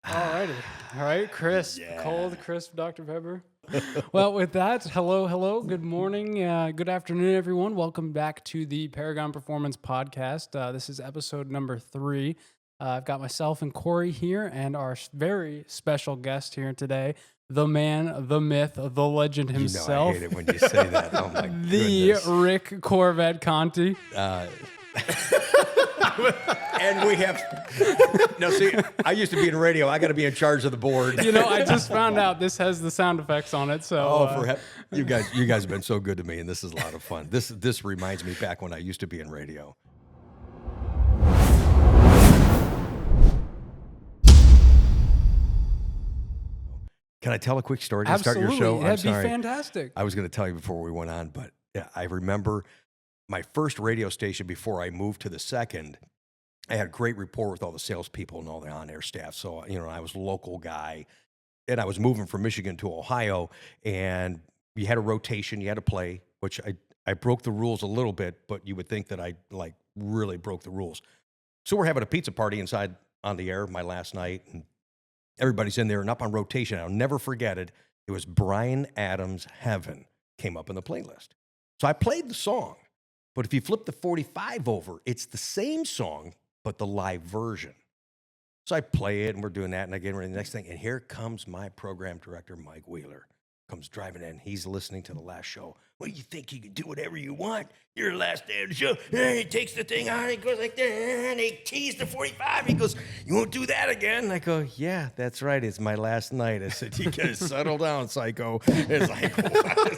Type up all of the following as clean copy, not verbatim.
Alrighty. All right, crisp, Yeah. cold, crisp Dr. Pepper. Well, with that, hello, good morning, good afternoon, everyone. Welcome back to the Paragon Performance Podcast. This is episode number 3. I've got myself and Corey here and our very special guest here today, the man, the myth, the legend himself. You know I hate it when you say that. Oh, my the goodness. Rick Corvette Conti. And we have... No, see, I used to be in radio. I got to be in charge of the board. You know, I just found out this has the sound effects on it. So, you guys have been so good to me, and this is a lot of fun. This reminds me back when I used to be in radio. Can I tell a quick story to start your show? That'd be fantastic. I was going to tell you before we went on, but yeah, I remember my first radio station before I moved to the second. I had a great rapport with all the salespeople and all the on-air staff. So, I was a local guy, and I was moving from Michigan to Ohio, and you had a rotation, you had to play, which I broke the rules a little bit, but you would think that I really broke the rules. So we're having a pizza party inside on the air my last night, and everybody's in there and up on rotation. I'll never forget it. It was Bryan Adams' Heaven came up in the playlist. So I played the song, but if you flip the 45 over, it's the same song, but the live version. So I play it, and we're doing that, and I get ready to the next thing, and here comes my program director, Mike Wheeler, comes driving in. He's listening to the last show. What do you think? You can do whatever you want? You're the last day of the show. And he takes the thing on, he goes like that, and he tees the 45. He goes, you won't do that again? And I go, yeah, that's right. It's my last night. I said, you gotta settle down, psycho. It's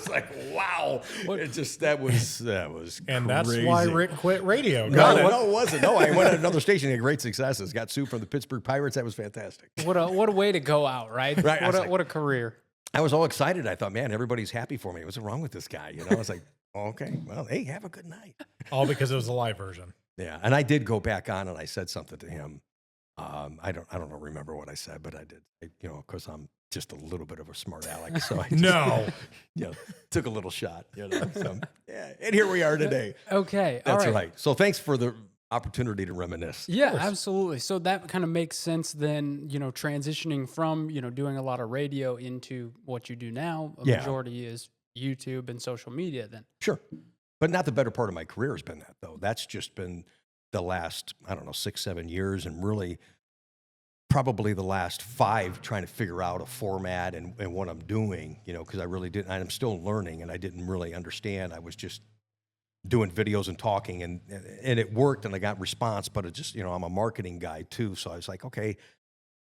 like, wow. That was and crazy. that's why Rick quit radio. No, it wasn't. No, I went to another station, had great successes. Got sued from the Pittsburgh Pirates. That was fantastic. What a way to go out, right? Right. What a career. I was all excited. I thought, man, everybody's happy for me. What's wrong with this guy? I was like, okay, well, hey, have a good night. All because it was a live version. Yeah, and I did go back on and I said something to him. I don't remember what I said, but I did. Because I'm just a little bit of a smart aleck, so I just, took a little shot. So, yeah, and here we are today. Okay, that's all right. So thanks for the opportunity to reminisce. Yeah, absolutely. So that kind of makes sense then, transitioning from, doing a lot of radio into what you do now. A majority is YouTube and social media then. Sure. But not the better part of my career has been that, though. That's just been the last, 6-7 years, and really probably the last 5 trying to figure out a format and what I'm doing, because I really didn't. I'm still learning, and I didn't really understand. I was just doing videos and talking, and it worked, and I got response, but it just, I'm a marketing guy too. So I was like, okay,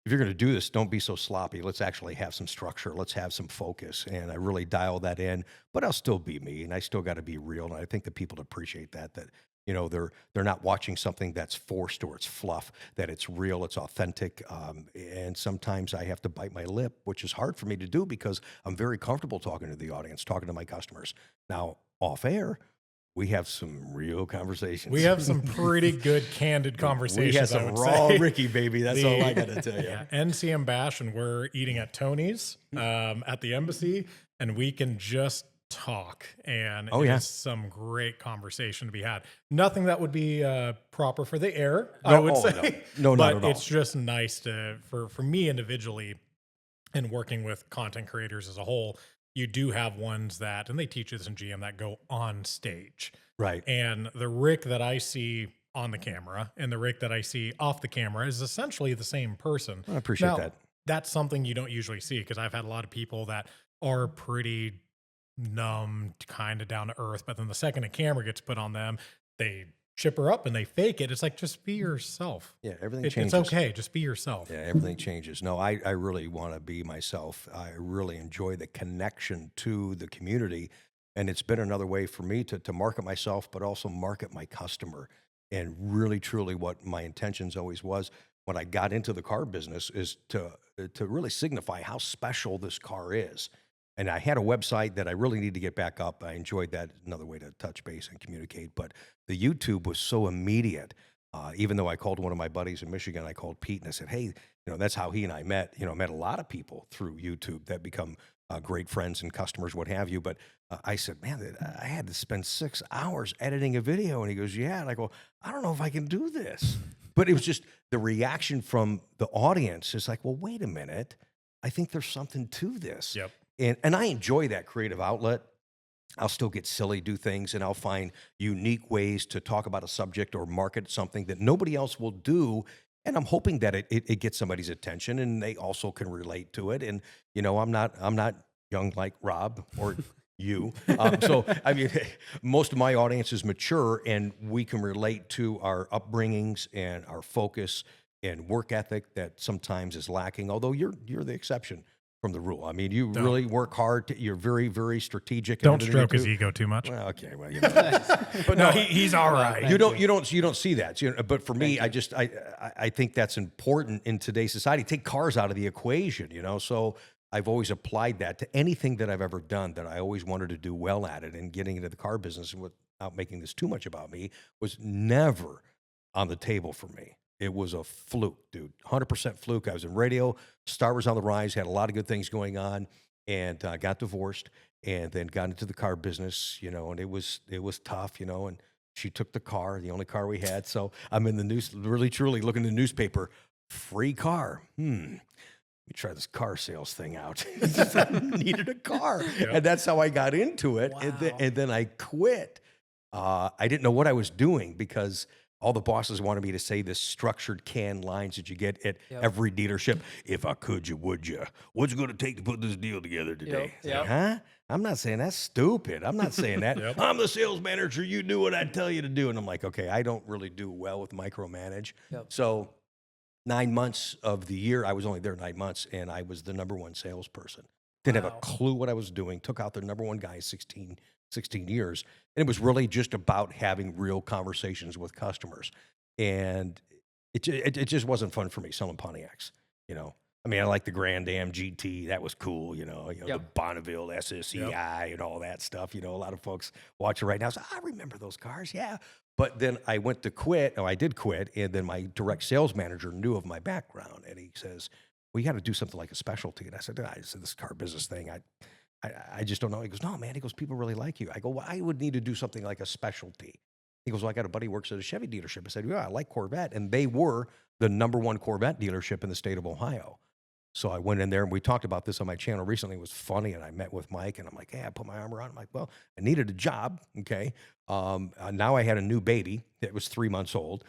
if you're going to do this, don't be so sloppy. Let's actually have some structure. Let's have some focus. And I really dialed that in, but I'll still be me, and I still got to be real. And I think that people appreciate that they're not watching something that's forced or it's fluff, that it's real, it's authentic. And sometimes I have to bite my lip, which is hard for me to do because I'm very comfortable talking to the audience, talking to my customers. Now, off air, we have some real conversations. We have some pretty good, candid conversations. We have some raw Ricky, baby. That's all I got to tell you. Yeah, NCM Bash, and we're eating at Tony's at the embassy, and we can just talk. And it's some great conversation to be had. Nothing that would be proper for the air, I would say. No, but not at all. It's just nice for me individually, and working with content creators as a whole. You do have ones that, and they teach this in GM, that go on stage. Right. And the Rick that I see on the camera and the Rick that I see off the camera is essentially the same person. I appreciate that. That's something you don't usually see, because I've had a lot of people that are pretty numb, kind of down to earth, but then the second a camera gets put on them, they chipper up and they fake it. It's like, just be yourself. Yeah, everything changes. It's okay. Just be yourself. Yeah, everything changes. No, I really want to be myself. I really enjoy the connection to the community. And it's been another way for me to market myself, but also market my customer. And really, truly what my intentions always was when I got into the car business is to really signify how special this car is. And I had a website that I really need to get back up. I enjoyed that, another way to touch base and communicate. But the YouTube was so immediate. Even though I called one of my buddies in Michigan, I called Pete and I said, hey, that's how he and I met. Met a lot of people through YouTube that become great friends and customers, what have you. But I said, man, I had to spend 6 hours editing a video. And he goes, yeah. And I go, I don't know if I can do this. But it was just the reaction from the audience is like, well, wait a minute. I think there's something to this. Yep. And I enjoy that creative outlet. I'll still get silly, do things, and I'll find unique ways to talk about a subject or market something that nobody else will do. And I'm hoping that it gets somebody's attention and they also can relate to it. And, you know, I'm not young like Rob or you. So, I mean, most of my audience is mature and we can relate to our upbringings and our focus and work ethic that sometimes is lacking, although you're the exception from the rule. I mean, you really work hard. You're very, very strategic. Don't stroke his ego too much. Well, okay, well, but no, he's all right. You don't see that. But for me, I think that's important in today's society. Take cars out of the equation, you know. So I've always applied that to anything that I've ever done. That I always wanted to do well at it, and getting into the car business without making this too much about me was never on the table for me. It was a fluke, dude. 100% fluke. I was in radio. Star was on the rise. Had a lot of good things going on, and got divorced, and then got into the car business. You know, and it was tough. You know, and she took the car, the only car we had. So I'm in the news, really truly looking in the newspaper. Free car. Let me try this car sales thing out. I needed a car, and that's how I got into it. Wow. And then I quit. I didn't know what I was doing because all the bosses wanted me to say this structured canned lines that you get at every dealership. If I could, you would you? What's it going to take to put this deal together today? Yep. Huh? I'm not saying that's stupid. I'm not saying that. I'm the sales manager. You do what I tell you to do. And I'm like, okay, I don't really do well with micromanage. Yep. So 9 months of the year, I was only there 9 months, and I was the number one salesperson. Didn't have a clue what I was doing. Took out the number one guy 16 years. And it was really just about having real conversations with customers. And it just wasn't fun for me selling Pontiacs, you know. I mean, I like the Grand Am GT. That was cool, you know the Bonneville SSEI and all that stuff. You know, a lot of folks watching right now say, I remember those cars, yeah. But then I went to quit. Oh, I did quit. And then my direct sales manager knew of my background. And he says, well, you got to do something like a specialty. And I said, this car business thing, I just don't know. He goes, no, man. He goes, people really like you. I go, well, I would need to do something like a specialty. He goes, well, I got a buddy who works at a Chevy dealership. I said, yeah, I like Corvette. And they were the number one Corvette dealership in the state of Ohio. So I went in there, and we talked about this on my channel recently. It was funny, and I met with Mike, and I'm like, hey, I put my arm around him. I'm like, well, I needed a job, okay? Now I had a new baby that was 3 months old.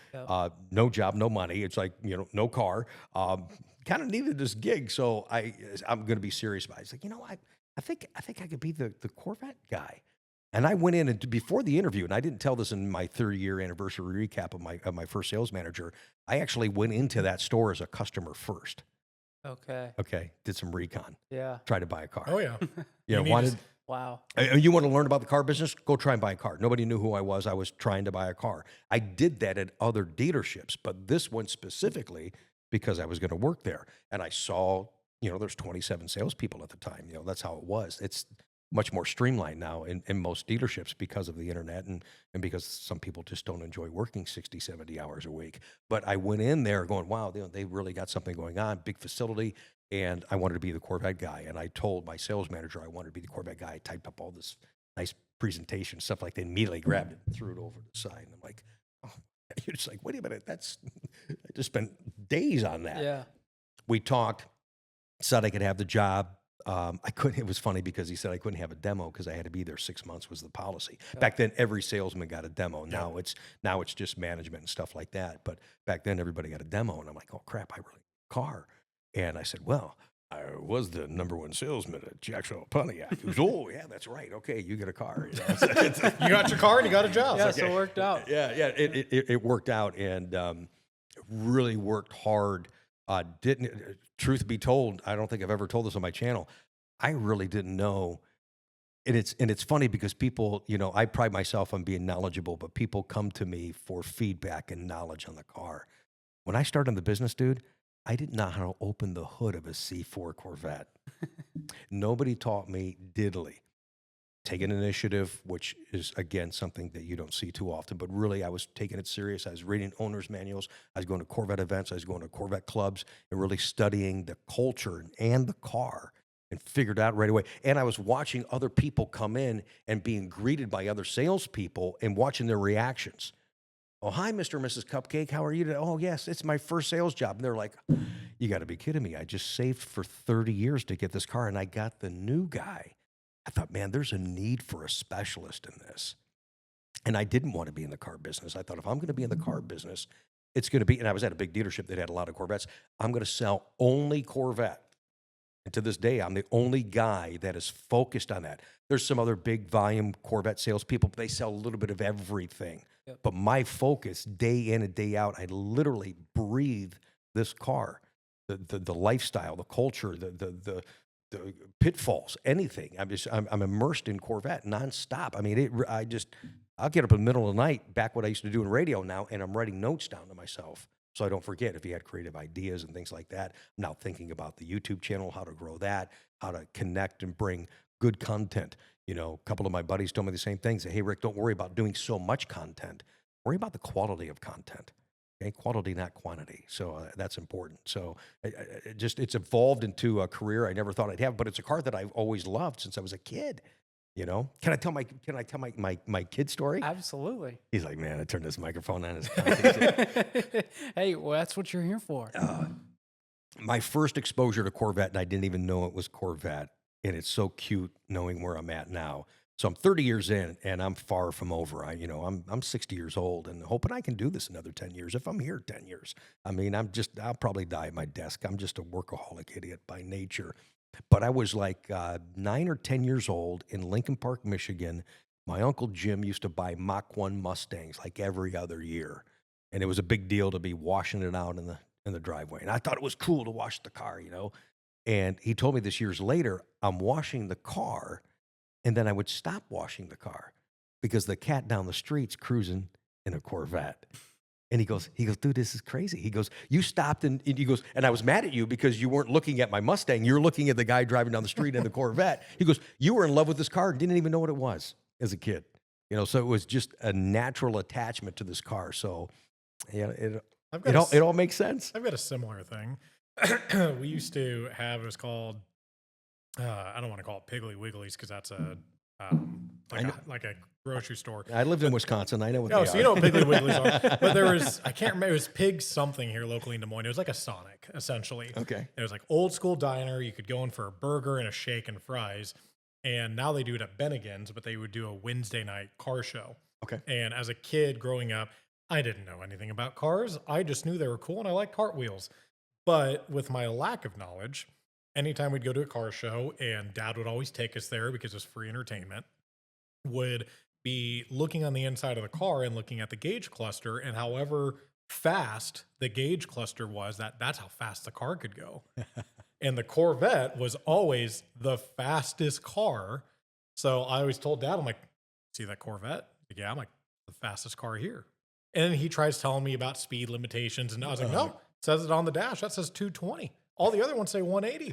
No job, no money. It's like, you know, no car. Kind of needed this gig, so I'm going to be serious about it. He's like, you know, I think I could be the Corvette guy. And I went in, and before the interview, and I didn't tell this in my 30-year anniversary recap of my first sales manager, I actually went into that store as a customer first. Okay. Did some recon. Yeah. Tried to buy a car. Oh, yeah. Wow. You want to learn about the car business? Go try and buy a car. Nobody knew who I was. I was trying to buy a car. I did that at other dealerships, but this one specifically because I was going to work there. And I saw, you know, there's 27 salespeople at the time. You know, that's how it was. It's much more streamlined now in most dealerships because of the internet and because some people just don't enjoy working 60, 70 hours a week. But I went in there going, wow, they really got something going on, big facility, and I wanted to be the Corvette guy. And I told my sales manager I wanted to be the Corvette guy. I typed up all this nice presentation, stuff like that, immediately grabbed it and threw it over the side. And I'm like, oh, you're just like, wait a minute, I just spent days on that. Yeah. We talked, said I could have the job. I couldn't. It was funny because he said I couldn't have a demo because I had to be there 6 months was the policy. Yeah. Back then, every salesman got a demo. Now it's just management and stuff like that. But back then, everybody got a demo, and I'm like, oh crap, I really need a car. And I said, well, I was the number one salesman at Jacksonville Pontiac. He goes, oh yeah, that's right. Okay, you get a car. You know? You got your car and you got a job. Yeah, so it worked out. Yeah. It worked out, and really worked hard. Truth be told, I don't think I've ever told this on my channel. I really didn't know. And it's funny because people, you know, I pride myself on being knowledgeable, but people come to me for feedback and knowledge on the car. When I started in the business, dude, I didn't know how to open the hood of a C4 Corvette. Nobody taught me diddly. Take an initiative, which is, again, something that you don't see too often, but really I was taking it serious. I was reading owner's manuals. I was going to Corvette events. I was going to Corvette clubs and really studying the culture and the car and figured out right away. And I was watching other people come in and being greeted by other salespeople and watching their reactions. Oh, hi, Mr. and Mrs. Cupcake. How are you today? Oh, yes, it's my first sales job. And they're like, you got to be kidding me. I just saved for 30 years to get this car, and I got the new guy. I thought, man, there's a need for a specialist in this. And I didn't want to be in the car business. I thought, if I'm going to be in the car business, it's going to be, and I was at a big dealership that had a lot of Corvettes. I'm going to sell only Corvette. And to this day, I'm the only guy that is focused on that. There's some other big volume Corvette salespeople, but they sell a little bit of everything. Yep. But my focus, day in and day out, I literally breathe this car, the lifestyle, the culture, the pitfalls, anything. I'm immersed in Corvette nonstop. I mean, I'll get up in the middle of the night, back what I used to do in radio now, and I'm writing notes down to myself so I don't forget if he had creative ideas and things like that. I'm now thinking about the YouTube channel, how to grow that, how to connect and bring good content. You know, a couple of my buddies told me the same thing. Say, hey, Rick, don't worry about doing so much content. Worry about the quality of content. Okay, quality, not quantity. So that's important. So it's evolved into a career I never thought I'd have, but it's a car that I've always loved since I was a kid. You know, can I tell my kid story? Absolutely. He's like, man, I turned this microphone on. Hey, well, that's what you're here for. My first exposure to Corvette, and I didn't even know it was Corvette. And it's so cute knowing where I'm at now. So I'm 30 years in, and I'm far from over. I'm 60 years old, and hoping I can do this another 10 years. If I'm here 10 years, I mean, I'll probably die at my desk. I'm just a workaholic idiot by nature. But I was like 9 or 10 years old in Lincoln Park, Michigan. My Uncle Jim used to buy Mach 1 Mustangs like every other year, and it was a big deal to be washing it out in the driveway. And I thought it was cool to wash the car, you know. And he told me this years later, I'm washing the car, and then I would stop washing the car because the cat down the street's cruising in a Corvette. And he goes, dude, this is crazy. He goes, you stopped, and he goes, and I was mad at you because you weren't looking at my Mustang. You're looking at the guy driving down the street in the Corvette. He goes, you were in love with this car and didn't even know what it was as a kid. You know, so it was just a natural attachment to this car. So, yeah, it all makes sense. I've got a similar thing. We used to have, it was called, I don't want to call it Piggly Wigglies because that's like a grocery store. I lived in Wisconsin. I know what they are. So you know what Piggly Wigglies are. But there was, I can't remember, it was Pig something here locally in Des Moines. It was like a Sonic, essentially. Okay. It was like old school diner. You could go in for a burger and a shake and fries. And now they do it at Bennigan's, but they would do a Wednesday night car show. Okay. And as a kid growing up, I didn't know anything about cars. I just knew they were cool and I liked cartwheels. But with my lack of knowledge, anytime we'd go to a car show, and Dad would always take us there because it was free entertainment, would be looking on the inside of the car and looking at the gauge cluster, and however fast the gauge cluster was, that's how fast the car could go. And the Corvette was always the fastest car. So I always told Dad, I'm like, see that Corvette? Yeah, I'm like, the fastest car here. And he tries telling me about speed limitations, and I was like, no, it says it on the dash. That says 220. All the other ones say 180.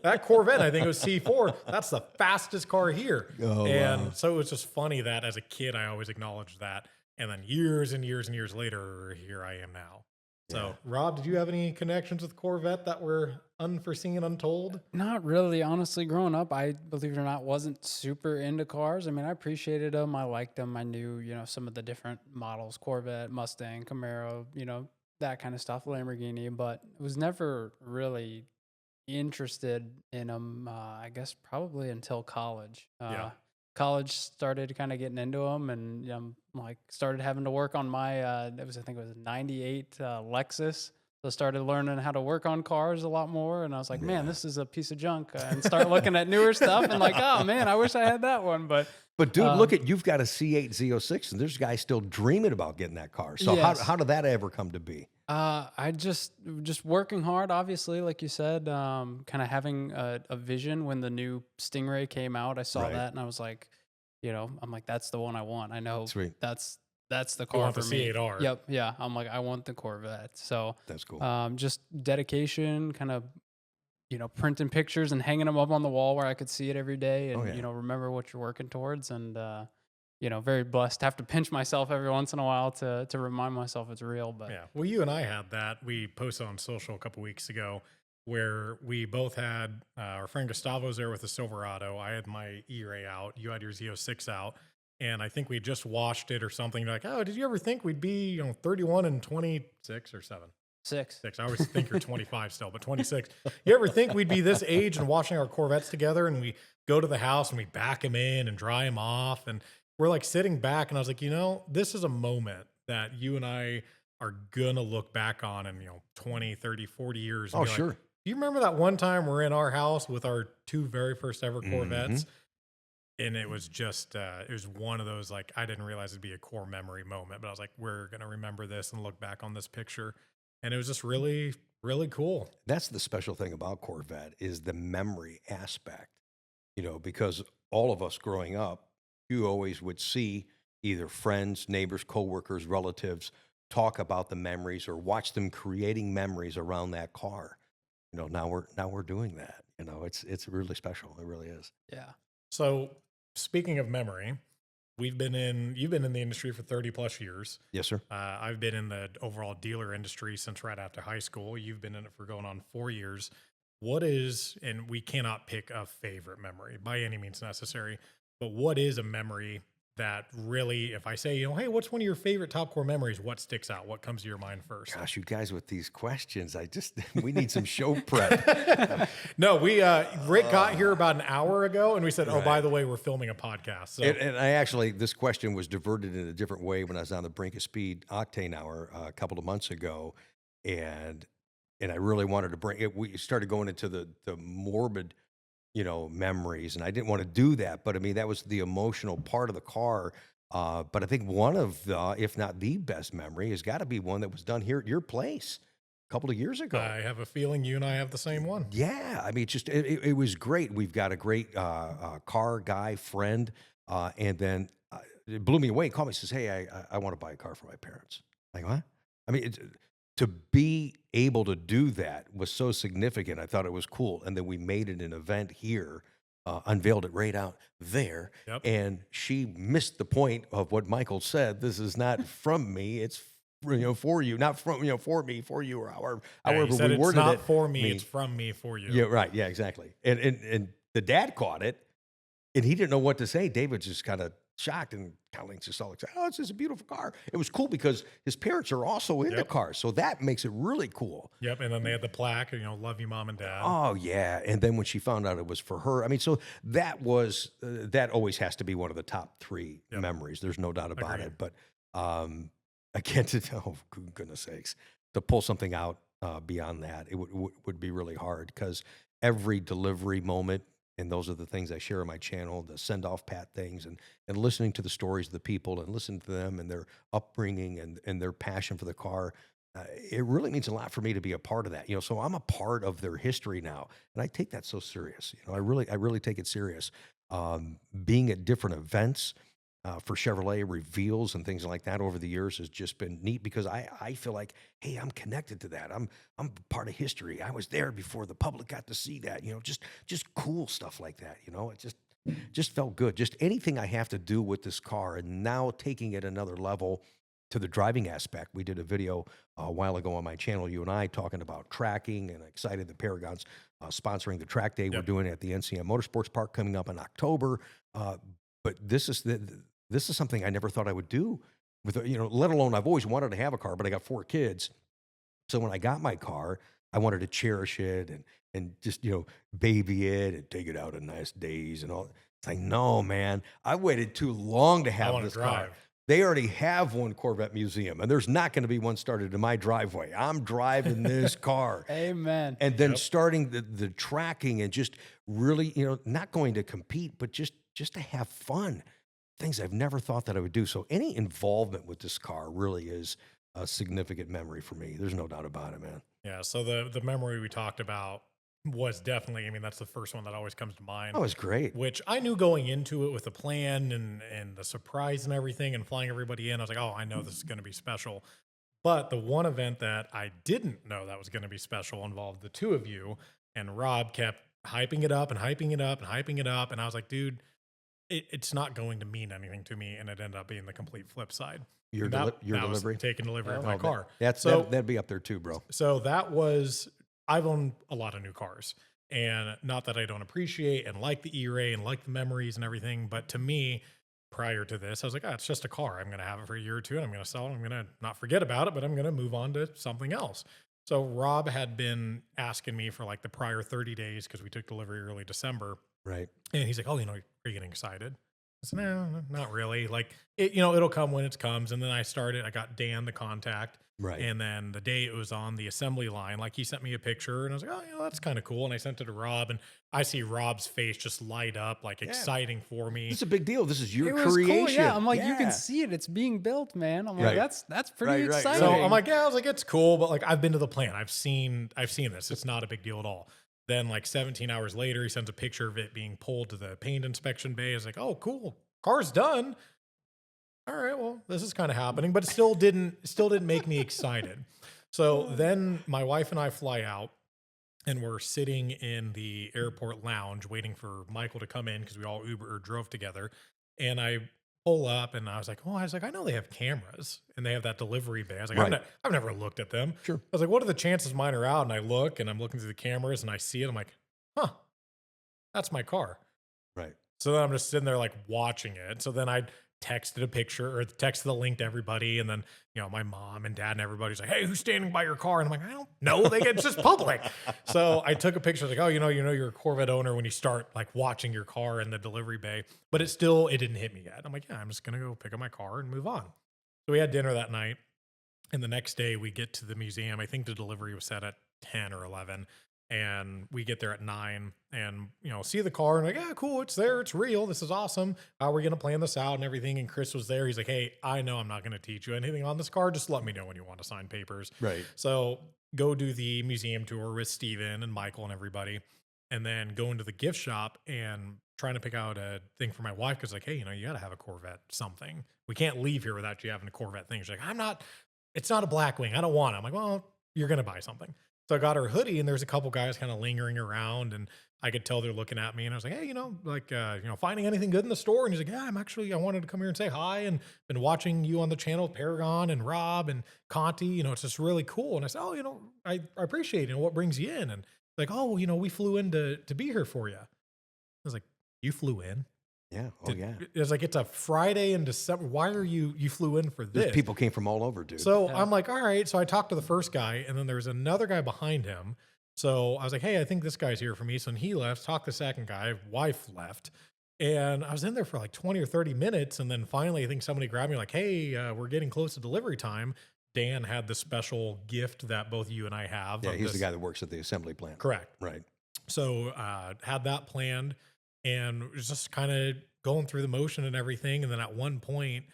That Corvette, I think it was C4, that's the fastest car here. So it was just funny that as a kid, I always acknowledged that. And then years and years and years later, here I am now. So, Rob, did you have any connections with Corvette that were unforeseen, untold? Not really. Honestly, growing up, I, believe it or not, wasn't super into cars. I mean, I appreciated them. I liked them. I knew, some of the different models, Corvette, Mustang, Camaro, that kind of stuff, Lamborghini, but was never really interested in them, I guess, probably until college. College started kind of getting into them, and started having to work on my, I think it was a 98 Lexus. So started learning how to work on cars a lot more, and I was like, man, this is a piece of junk, and start looking at newer stuff, and like, oh man, I wish I had that one, But dude, you've got a C8 Z06, and there's guys still dreaming about getting that car. So yes. how did that ever come to be? I just working hard, obviously, like you said, kind of having a vision. When the new Stingray came out, I saw that, and I was like, I'm like, that's the one I want. I know that's the car for me. C8R. Yep. Yeah. I'm like, I want the Corvette. So that's cool. Just dedication, kind of, printing pictures and hanging them up on the wall where I could see it every day and, remember what you're working towards. And, very blessed to have to pinch myself every once in a while to remind myself it's real. But yeah, well, you and I had that. We posted on social a couple weeks ago where we both had our friend Gustavo's there with the Silverado. I had my E-Ray out. You had your Z06 out. And I think we just watched it or something. You're like, oh, did you ever think we'd be, 31 and 26 or 7? 6. I always think you're 25 still, but 26. You ever think we'd be this age and watching our Corvettes together, and we go to the house and we back them in and dry them off, and we're like sitting back, and I was like, this is a moment that you and I are gonna look back on in 20, 30, 40 years. And Oh, be sure. Like, do you remember that one time we're in our house with our 2 very first ever Corvettes? And it was just, it was one of those, like, I didn't realize it'd be a core memory moment, but I was like, we're going to remember this and look back on this picture. And it was just really, really cool. That's the special thing about Corvette is the memory aspect, because all of us growing up, you always would see either friends, neighbors, coworkers, relatives talk about the memories or watch them creating memories around that car. Now we're doing that. It's really special. It really is. Yeah. So speaking of memory, you've been in the industry for 30 plus years. Yes, sir. I've been in the overall dealer industry since right after high school. You've been in it for going on 4 years. And we cannot pick a favorite memory by any means necessary, but what is a memory that really, if I say, hey, what's one of your favorite top core memories? What sticks out? What comes to your mind first? Gosh, you guys with these questions, we need some show prep. No, Rick got here about an hour ago and we said, oh, by the way, we're filming a podcast. So. And I actually, this question was diverted in a different way when I was on the Brink of Speed Octane Hour a couple of months ago. And I really wanted to bring it. We started going into the morbid, memories, and I didn't want to do that, but I mean, that was the emotional part of the car. But I think one of the, if not the best memory has got to be one that was done here at your place a couple of years ago. I have a feeling you and I have the same one. Yeah. I mean, it was great. We've got a great car guy friend. And then it blew me away. He called me and says, hey, I want to buy a car for my parents. Like, what? I mean, to be able to do that was so significant. I thought it was cool. And then we made it an event here, unveiled it right out there. Yep. And she missed the point of what Michael said. This is not from me. It's for you, not from, for me, for you, or however we worded it. It's not for me, it's from me for you. Yeah, right. Yeah, exactly. And the dad caught it, and he didn't know what to say. David just kind of shocked and kind of just all excited. Oh, it's just a beautiful car. It was cool because his parents are also in the car, so that makes it really cool. Yep, and then they had the plaque, love you, mom and dad. Oh yeah, and then when she found out it was for her, I mean, so that was that always has to be one of the top 3 memories. There's no doubt about it. But again, oh goodness sakes, to pull something out beyond that, it would be really hard because every delivery moment. And those are the things I share on my channel, the send-off pat things, and listening to the stories of the people and listening to them and their upbringing and their passion for the car. It really means a lot for me to be a part of that. So I'm a part of their history now, and I take that so serious. I really take it serious. Being at different events for Chevrolet reveals and things like that over the years has just been neat because I feel like, hey, I'm connected to that. I'm part of history. I was there before the public got to see that. Just cool stuff like that. It just felt good. Just anything I have to do with this car, and now taking it another level to the driving aspect. We did a video a while ago on my channel, you and I, talking about tracking, and excited that Paragon's sponsoring the track day. We're doing it at the NCM Motorsports Park coming up in October. But this is something I never thought I would do with, let alone I've always wanted to have a car, but I got 4 kids. So when I got my car, I wanted to cherish it and just, baby it and take it out on nice days and all. It's like, no, man, I waited too long to have this car. They already have one Corvette museum, and there's not going to be one started in my driveway. I'm driving this car. Amen. And then starting the tracking and just really, not going to compete, but just to have fun. Things I've never thought that I would do. So any involvement with this car really is a significant memory for me. There's no doubt about it, man. Yeah. So the memory we talked about was definitely, that's the first one that always comes to mind. Oh, it's great. Which I knew going into it with a plan and the surprise and everything and flying everybody in. I was like, oh, I know this is going to be special. But the one event that I didn't know that was going to be special involved the 2 of you, and Rob kept hyping it up and hyping it up and hyping it up. And I was like, dude, it's not going to mean anything to me, and it ended up being the complete flip side. Your delivery? Taking delivery of my car. That'd be up there too, bro. So I've owned a lot of new cars, and not that I don't appreciate and like the E-Ray and like the memories and everything, but to me, prior to this. I was like, it's just a car. I'm going to have it for a year or two and I'm going to sell it. I'm going to not forget about it, but I'm going to move on to something else. So Rob had been asking me for like the prior 30 days because we took delivery early December. Right. And he's like, oh, are you getting excited? I said, no, not really. Like, it'll come when it comes. And then I got Dan the contact. Right. And then the day it was on the assembly line, like he sent me a picture and I was like, oh, that's kind of cool. And I sent it to Rob and I see Rob's face just light up, like exciting for me. It's a big deal. This is your It was creation. cool, yeah. I'm like, you can see it. It's being built, man. I'm like, that's pretty exciting. So I'm like, I was like, it's cool. But like, I've been to the plant. I've seen this. It's not a big deal at all. Then like 17 hours later, he sends a picture of it being pulled to the paint inspection bay. I was like, oh, cool. Car's done. All right, well, this is kind of happening, but it still didn't make me excited. So then my wife and I fly out and we're sitting in the airport lounge waiting for Michael to come in because we all Uber or drove together. And I pull up and I was like, I know they have cameras and they have that delivery bay. I was like, I've never looked at them. Sure. I was like, what are the chances mine are out? And I look and I'm looking through the cameras and I see it. I'm like, that's my car. Right. So then I'm just sitting there like watching it. So then I texted a picture or texted the link to everybody. And then, my mom and dad and everybody's like, hey, who's standing by your car? And I'm like, I don't know. It's just public. So I took a picture like, oh, you're a Corvette owner when you start like watching your car in the delivery bay, but it didn't hit me yet. I'm like, yeah, I'm just going to go pick up my car and move on. So we had dinner that night. And the next day we get to the museum. I think the delivery was set at 10 or 11. And we get there at 9 and, see the car and like, yeah, cool. It's there. It's real. This is awesome. How are we going to plan this out and everything? And Chris was there. He's like, hey, I know I'm not going to teach you anything on this car. Just let me know when you want to sign papers. Right. So go do the museum tour with Steven and Michael and everybody. And then go into the gift shop and trying to pick out a thing for my wife. Cause like, hey, you got to have a Corvette something. We can't leave here without you having a Corvette thing. She's like, it's not a Blackwing. I don't want it. I'm like, well, you're going to buy something. So I got her hoodie and there's a couple guys kind of lingering around and I could tell they're looking at me and I was like, hey, finding anything good in the store? And he's like, yeah, I wanted to come here and say hi and been watching you on the channel, Paragon and Rob and Conti, it's just really cool. And I said, oh, I appreciate it. What brings you in? And like, oh, we flew in to be here for you. I was like, you flew in? Yeah. Oh, yeah. It's like, it's a Friday in December. Why are you flew in for this? People came from all over, dude. So I'm like, all right. So I talked to the first guy and then there's another guy behind him. So I was like, hey, I think this guy's here for me. So he left, talked to the second guy, wife left. And I was in there for like 20 or 30 minutes. And then finally, I think somebody grabbed me like, hey, we're getting close to delivery time. Dan had the special gift that both you and I have. Yeah, he's the guy that works at the assembly plant. Correct. Right. So had that planned. And it was just kind of going through the motion and everything. And then at one point,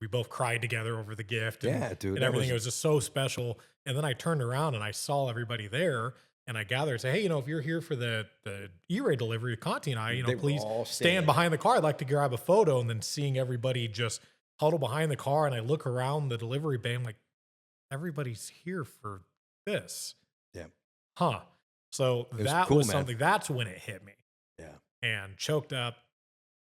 we both cried together over the gift and, and everything. It was just so special. And then I turned around and I saw everybody there and I gathered and say, hey, if you're here for the E-Ray delivery, Conti and I, please stand behind the car. I'd like to grab a photo. And then seeing everybody just huddle behind the car and I look around the delivery bay, I'm like, everybody's here for this. Yeah. Huh. So that was something, that's when it hit me. Yeah. And choked up,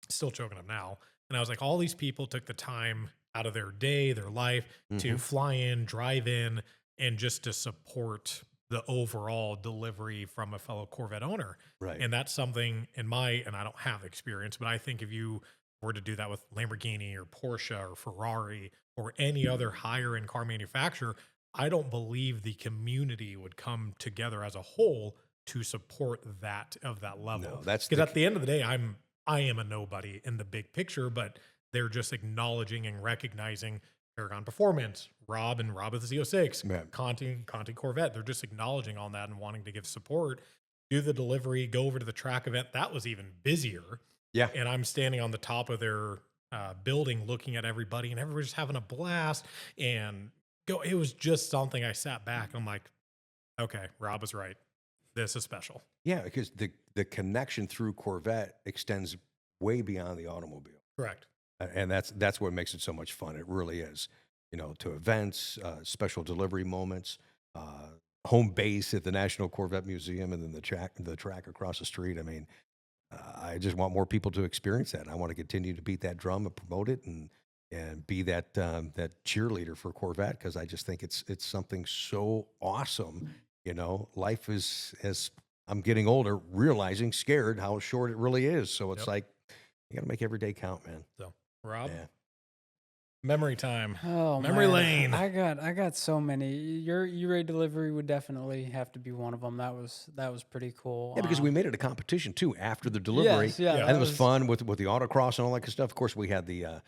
still choking up now. And I was like, all these people took the time out of their day, their life to fly in, drive in, and just to support the overall delivery from a fellow Corvette owner. Right. And that's something and I don't have experience, but I think if you were to do that with Lamborghini or Porsche or Ferrari or any other higher end car manufacturer, I don't believe the community would come together as a whole to support that of that level. No, that's because at the end of the day, I am a nobody in the big picture, but they're just acknowledging and recognizing Paragon Performance, Rob and Rob of the Z06, Conti Corvette. They're just acknowledging on that and wanting to give support, do the delivery, go over to the track event. That was even busier. Yeah. And I'm standing on the top of their building looking at everybody and everybody's just having a blast and it was just something I sat back and I'm like, okay, Rob was right. This is special. Yeah, because the connection through Corvette extends way beyond the automobile. Correct. And that's what makes it so much fun. It really is. To events, special delivery moments, home base at the National Corvette Museum, and then the track across the street. I mean, I just want more people to experience that. And I want to continue to beat that drum and promote it and be that cheerleader for Corvette because I just think it's something so awesome. Life is, as I'm getting older, realizing scared how short it really is. So it's like, You got to make every day count, man. So, Rob, Yeah. memory time. Oh, Memory man. lane. I got so many. Your E-Ray delivery would definitely have to be one of them. That was pretty cool. Yeah, because we made it a competition too after the delivery. Yes, yeah, and that it was was- fun with the autocross and all that kind of stuff. Of course, we had the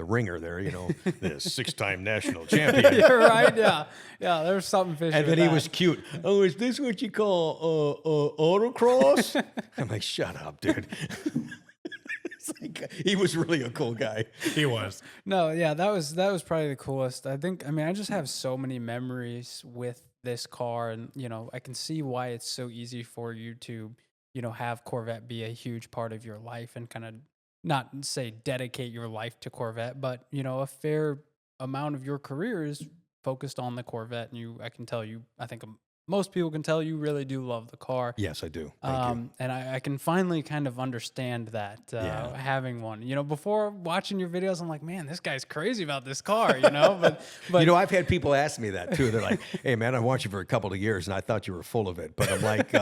ringer there, the 6-time national champion. You're right. Yeah, yeah. There's something fishy. And then with he that. was cute. Oh, is this what you call autocross? I'm like, shut up, dude. It's like, he was really a cool guy. He was. No, yeah, that was probably the coolest. I mean, I just have so many memories with this car, and I can see why it's so easy for you to, have Corvette be a huge part of your life and kind of not say dedicate your life to Corvette, but a fair amount of your career is focused on the Corvette, and I can tell you, I think most people can tell you really do love the car. Yes, I do. Thank you. And I can finally kind of understand that having one. Before watching your videos, I'm like, man, this guy's crazy about this car. But I've had people ask me that too. They're like, "Hey, man, I've watched you for a couple of years, and I thought you were full of it." But I'm like,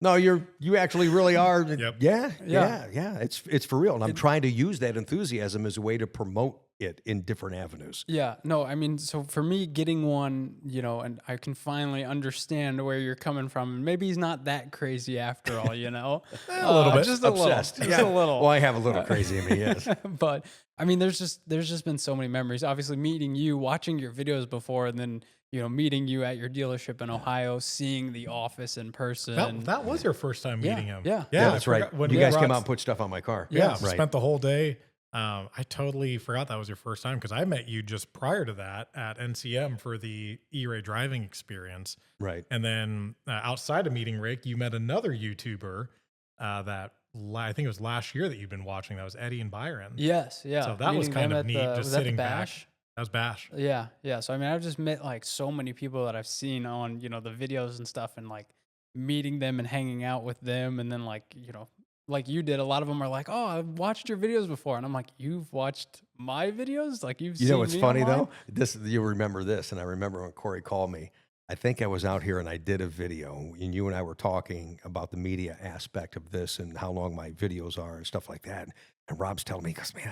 "No, you actually really are." Yep. Yeah. It's for real, and I'm trying to use that enthusiasm as a way to promote it in different avenues. Yeah, no, I mean, so for me, getting one, and I can finally understand where you're coming from. And maybe he's not that crazy after all, A little bit. just Obsessed. a little, just a little. Well, I have a little crazy in me, yes. But I mean, there's just been so many memories. Obviously, meeting you, watching your videos before, and then meeting you at your dealership in Ohio, seeing the office in person. That was your first time meeting him. Yeah. Yeah, I that's right. forgot- when You we guys came brought- out and put stuff on my car. Yeah, right. spent the whole day. I totally forgot that was your first time because I met you just prior to that at NCM for the E-Ray driving experience. Right. And then outside of meeting Rick, you met another YouTuber that I think it was last year that you've been watching. That was Eddie and Byron. Yes, yeah. So that was Meeting kind them of at neat, the- just was that the sitting back. Bash? That was Bash. Yeah, yeah. So I mean, I've just met like so many people that I've seen on the videos and stuff, and like meeting them and hanging out with them, and then like like you did. A lot of them are like, "Oh, I've watched your videos before," and I'm like, "You've watched my videos? Like you've You seen know what's me funny online?" though? You remember this, and I remember when Corey called me. I think I was out here and I did a video, and you and I were talking about the media aspect of this and how long my videos are and stuff like that. And Rob's telling me, he goes, "Man,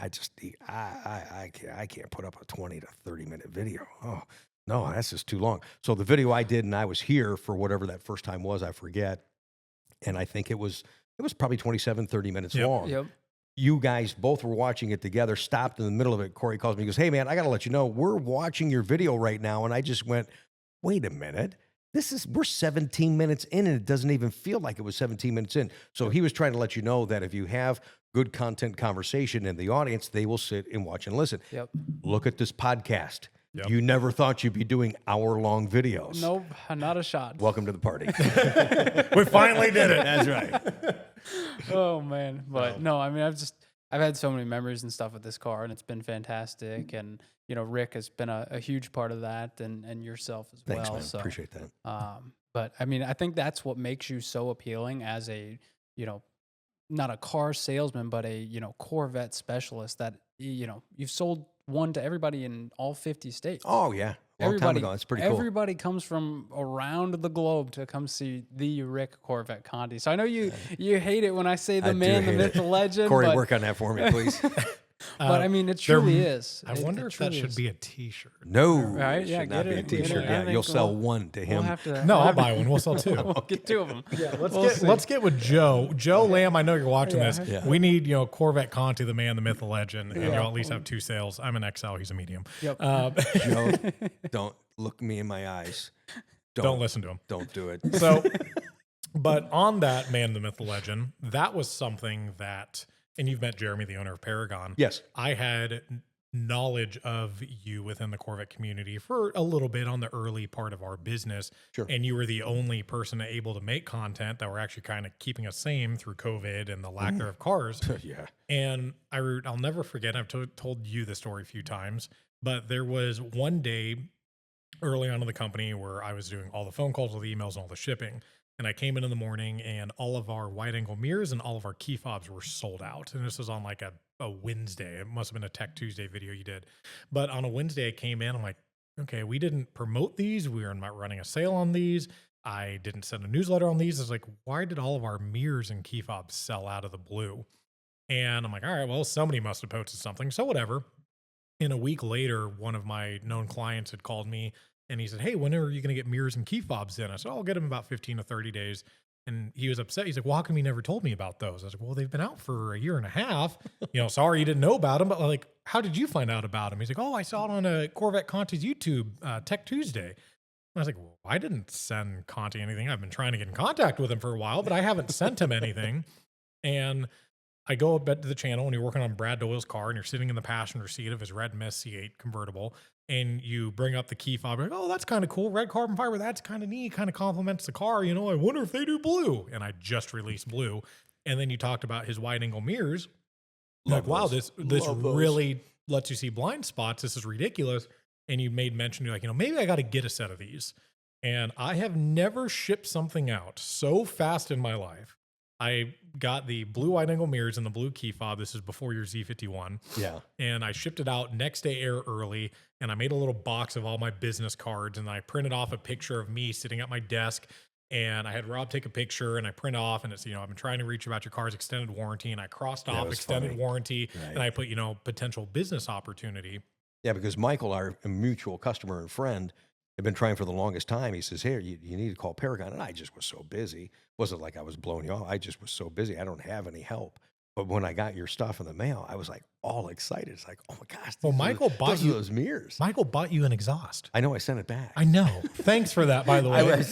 I can't put up a 20 to 30-minute video. Oh no, that's just too long." So the video I did, and I was here for whatever that first time was, I forget, and I think it was probably 27, 30 minutes long. Yep. You guys both were watching it together, stopped in the middle of it. Corey calls me, he goes, "Hey man, I got to let you know, we're watching your video right now." And I just went, wait a minute, we're 17 minutes in and it doesn't even feel like it was 17 minutes in. So he was trying to let you know that if you have good content conversation in the audience, they will sit and watch and listen. Yep. Look at this podcast. Yep. You never thought you'd be doing hour-long videos. Nope, not a shot. Welcome to the party. We finally did it. That's right. Oh man, but no, I mean, I've had so many memories and stuff with this car, and it's been fantastic. And Rick has been a huge part of that, and yourself as Thanks, well. man. So, Appreciate that. but I mean, I think that's what makes you so appealing as a, not a car salesman, but a, Corvette specialist that, you've sold one to everybody in all 50 states. Oh, yeah. Long time ago. It's pretty cool. Everybody comes from around the globe to come see the Rick Corvette Conti. So I know you hate it when I say the man, the myth, the legend. Corey, but, work on that for me, please. but I mean, it truly is. I wonder if that truly should is. be a T-shirt. No, Right, it yeah, should not get be a it, get T-shirt. it. I Yeah, think you'll sell we'll- one to him. We'll have to. No, I'll buy one. We'll sell two. We'll get two of them. Yeah, We'll see. let's get with Joe. Joe Lamb, I know you're watching Yeah. this. Yeah. We need, Corvette Conti, the man, the myth, the legend, and Yeah. you'll at least have two sales. I'm an XL, he's a medium. Yep. Joe, don't look me in my eyes. Don't listen to him. Don't do it. So, but on that man, the myth, the legend, that was something that, and you've met Jeremy, the owner of Paragon. Yes. I had knowledge of you within the Corvette community for a little bit on the early part of our business. Sure. And you were the only person able to make content that were actually kind of keeping us sane through COVID and the lack thereof cars. Yeah. And I'll never forget, I've told you the story a few times, but there was one day early on in the company where I was doing all the phone calls, all the emails, and all the shipping. And I came in the morning and all of our wide angle mirrors and all of our key fobs were sold out. And this was on like a Wednesday. It must have been a Tech Tuesday video you did. But on a Wednesday, I came in, I'm like, okay, we didn't promote these. We are not running a sale on these. I didn't send a newsletter on these. It's like, why did all of our mirrors and key fobs sell out of the blue? And I'm like, all right, well, somebody must have posted something. So whatever. And a week later, one of my known clients had called me and he said, hey, when are you going to get mirrors and key fobs in? I said, I'll get them about 15 to 30 days. And he was upset. He's like, well, how come you never told me about those? I was like, well, they've been out for a year and a half. Sorry you didn't know about them, but like, how did you find out about them? He's like, oh, I saw it on a Corvette Conti's YouTube, Tech Tuesday. And I was like, well, I didn't send Conti anything. I've been trying to get in contact with him for a while, but I haven't sent him anything. And I go up to the channel and you're working on Brad Doyle's car and you're sitting in the passenger seat of his red Mist C8 convertible and you bring up the key fob. You're like, oh, that's kind of cool. Red carbon fiber. That's kind of neat. Kind of complements the car. I wonder if they do blue. And I just released blue. And then you talked about his wide angle mirrors. Like, wow, this really lets you see blind spots. This is ridiculous. And you made mention, you're like, maybe I got to get a set of these. And I have never shipped something out so fast in my life. I got the blue wide angle mirrors and the blue key fob. This is before your Z51. Yeah. And I shipped it out next day air early. And I made a little box of all my business cards. And I printed off a picture of me sitting at my desk. And I had Rob take a picture and I print off. And it's, I've been trying to reach about your car's extended warranty. And I crossed off extended warranty. Right. And I put, potential business opportunity. Yeah, because Michael, our mutual customer and friend, had been trying for the longest time. He says, hey, you need to call Paragon. And I just was so busy. It wasn't like I was blowing you off. I just was so busy. I don't have any help. But when I got your stuff in the mail, I was like all excited. It's like, oh my gosh. Well, Michael bought you those mirrors. Michael bought you an exhaust. I know. I sent it back. I know. Thanks for that, by the way.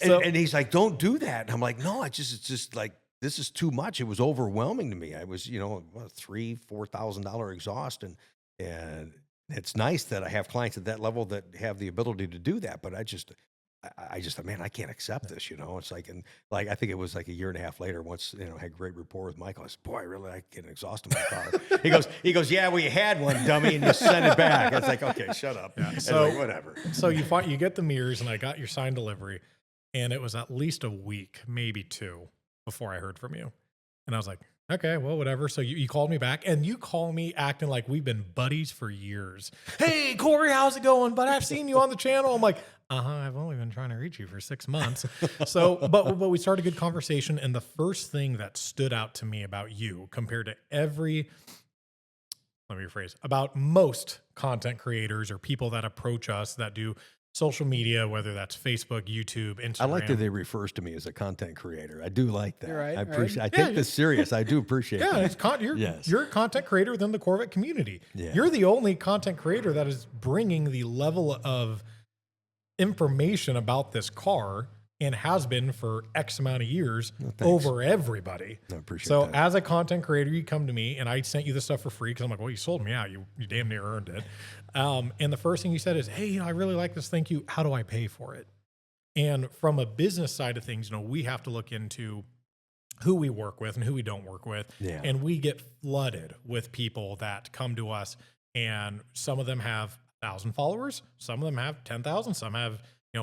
And he's like, don't do that. And I'm like, no, it's just like, this is too much. It was overwhelming to me. I was, $3,000-$4,000 exhaust. And it's nice that I have clients at that level that have the ability to do that. But I just thought, man, I can't accept this, It's like, and like, I think it was like a year and a half later, once, I had great rapport with Michael. I said, boy, I really like getting exhaust in my car. he goes, yeah, well, you had one, dummy, and you sent it back. I was like, okay, shut up. Yeah. So like, whatever. So you get the mirrors and I got your signed delivery and it was at least a week, maybe 2 before I heard from you. And I was like, okay, well, whatever. So you called me back and you call me acting like we've been buddies for years. Hey, Corey, how's it going? But I've seen you on the channel. I'm like, I've only been trying to reach you for 6 months. So, but we started a good conversation. And the first thing that stood out to me about you compared to about most content creators or people that approach us that do social media, whether that's Facebook, YouTube, Instagram. I like that they refers to me as a content creator. I do like that. Right, I appreciate. I take this serious. I do appreciate. Yeah, that. You're a content creator within the Corvette community. Yeah. You're the only content creator that is bringing the level of information about this car and has been for X amount of years over everybody. I appreciate that. So as a content creator, you come to me and I sent you the stuff for free because I'm like, well, you sold me out. You damn near earned it. And the first thing you said is, hey, I really like this. Thank you. How do I pay for it? And from a business side of things, we have to look into who we work with and who we don't work with. Yeah. And we get flooded with people that come to us and some of them have 1,000 followers. Some of them have 10,000. Some have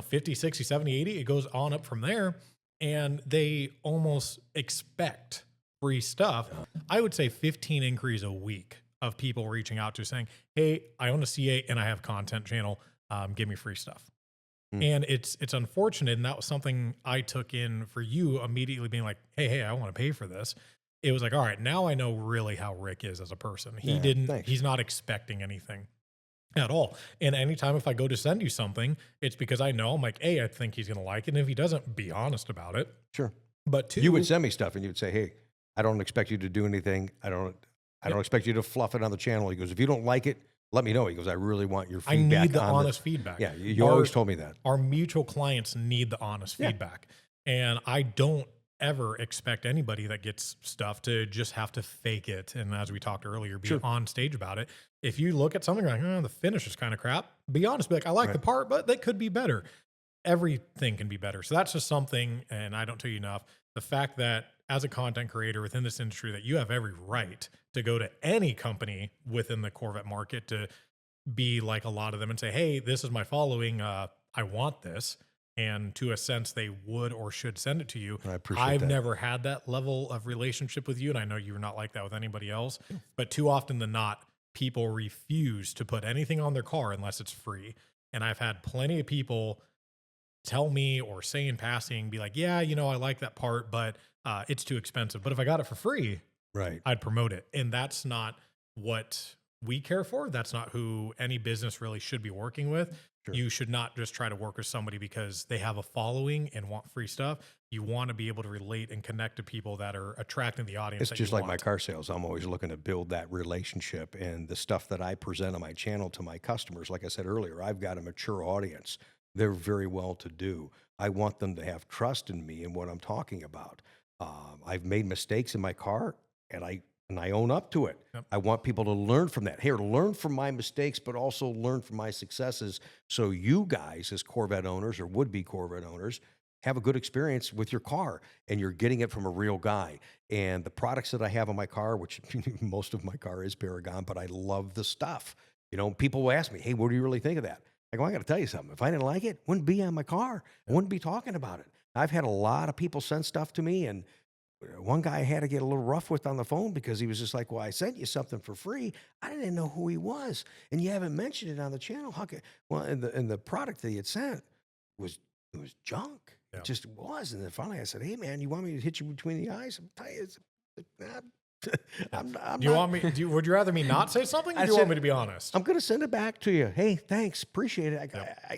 50, 60, 70, 80, it goes on up from there. And they almost expect free stuff. I would say 15 inquiries a week of people reaching out to saying, hey, I own a C8 and I have a content channel. Give me free stuff. And it's unfortunate. And that was something I took in for you immediately being like, hey, I want to pay for this. It was like, all right, now I know really how Rick is as a person. He's not expecting anything at all. And anytime if I go to send you something, it's because I know I'm like, hey, I think he's going to like it. And if he doesn't, be honest about it. Sure. But 2, you would send me stuff and you would say, hey, I don't expect you to do anything. I don't expect you to fluff it on the channel. He goes, if you don't like it, let me know. He goes, I really want your feedback. I need the honest feedback. Yeah. You always told me that. Our mutual clients need the honest feedback. And I don't ever expect anybody that gets stuff to just have to fake it. And as we talked earlier, be on stage about it. If you look at something like, the finish is kind of crap, be honest, be like, I like the part, but they could be better. Everything can be better. So that's just something, and I don't tell you enough, the fact that as a content creator within this industry, that you have every right to go to any company within the Corvette market to be like a lot of them and say, hey, this is my following. I want this. And to a sense, they would or should send it to you. I've never had that level of relationship with you. And I know you're not like that with anybody else, but too often than not, people refuse to put anything on their car unless it's free. And I've had plenty of people tell me or say in passing, be like, yeah, I like that part, but it's too expensive. But if I got it for free, Right. I'd promote it. And that's not what we care for. That's not who any business really should be working with. Sure. You should not just try to work with somebody because they have a following and want free stuff. You want to be able to relate and connect to people that are attracting the audience. It's just like my car sales. I'm always looking to build that relationship, and the stuff that I present on my channel to my customers. Like I said earlier, I've got a mature audience. They're very well to do. I want them to have trust in me and what I'm talking about. I've made mistakes in my car, and I own up to it. Yep. I want people to learn from that. Here, learn from my mistakes, but also learn from my successes. So you guys, as Corvette owners or would-be Corvette owners, have a good experience with your car, and you're getting it from a real guy. And the products that I have on my car, which most of my car is Paragon, but I love the stuff. You know, people will ask me, hey, what do you really think of that? I go, I got to tell you something. If I didn't like it, wouldn't be on my car. I wouldn't be talking about it. I've had a lot of people send stuff to me, and one guy I had to get a little rough with on the phone because he was just like, well, I sent you something for free. I didn't know who he was, and you haven't mentioned it on the channel. How could, well, and the product that he had sent was junk. Yeah. It just was. And then finally I said, hey, man, you want me to hit you between the eyes? I'm tell you, Would you rather me not say something, or do you want me to be honest? I'm going to send it back to you. Hey, thanks. Appreciate it.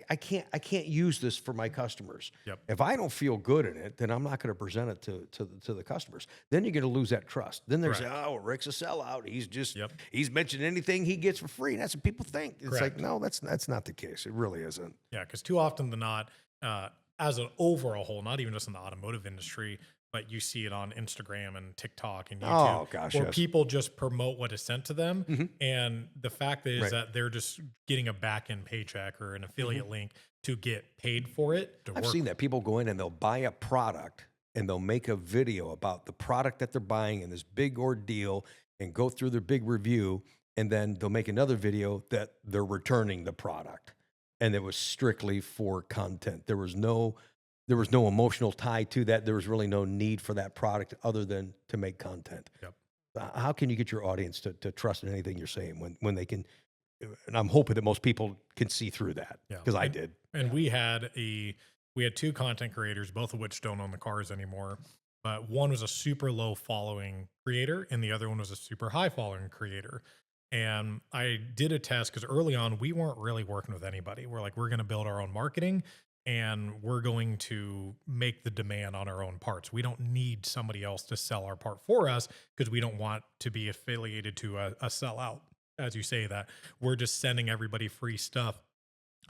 I can't use this for my customers. Yep. If I don't feel good in it, then I'm not going to present it to the customers. Then you're going to lose that trust. Then they're saying, oh, Rick's a sellout. He's just, he's mentioned anything he gets for free. That's what people think. It's like, no, that's not the case. It really isn't. Yeah. Because too often than not, as an overall whole, not even just in the automotive industry, but you see it on Instagram and TikTok and YouTube, where people just promote what is sent to them. Mm-hmm. And the fact is that they're just getting a back-end paycheck or an affiliate link to get paid for it. I've seen that. People go in and they'll buy a product and they'll make a video about the product that they're buying in this big ordeal and go through their big review. And then they'll make another video that they're returning the product. And it was strictly for content. There was no emotional tie to that. There was really no need for that product other than to make content. Yep. How can you get your audience to trust in anything you're saying when they can? And I'm hoping that most people can see through that, because I did. And we had two content creators, both of which don't own the cars anymore. But one was a super low following creator, and the other one was a super high following creator. And I did a test because early on, we weren't really working with anybody. We're like, we're going to build our own marketing, and we're going to make the demand on our own parts. We don't need somebody else to sell our part for us because we don't want to be affiliated to a sellout. As you say that, we're just sending everybody free stuff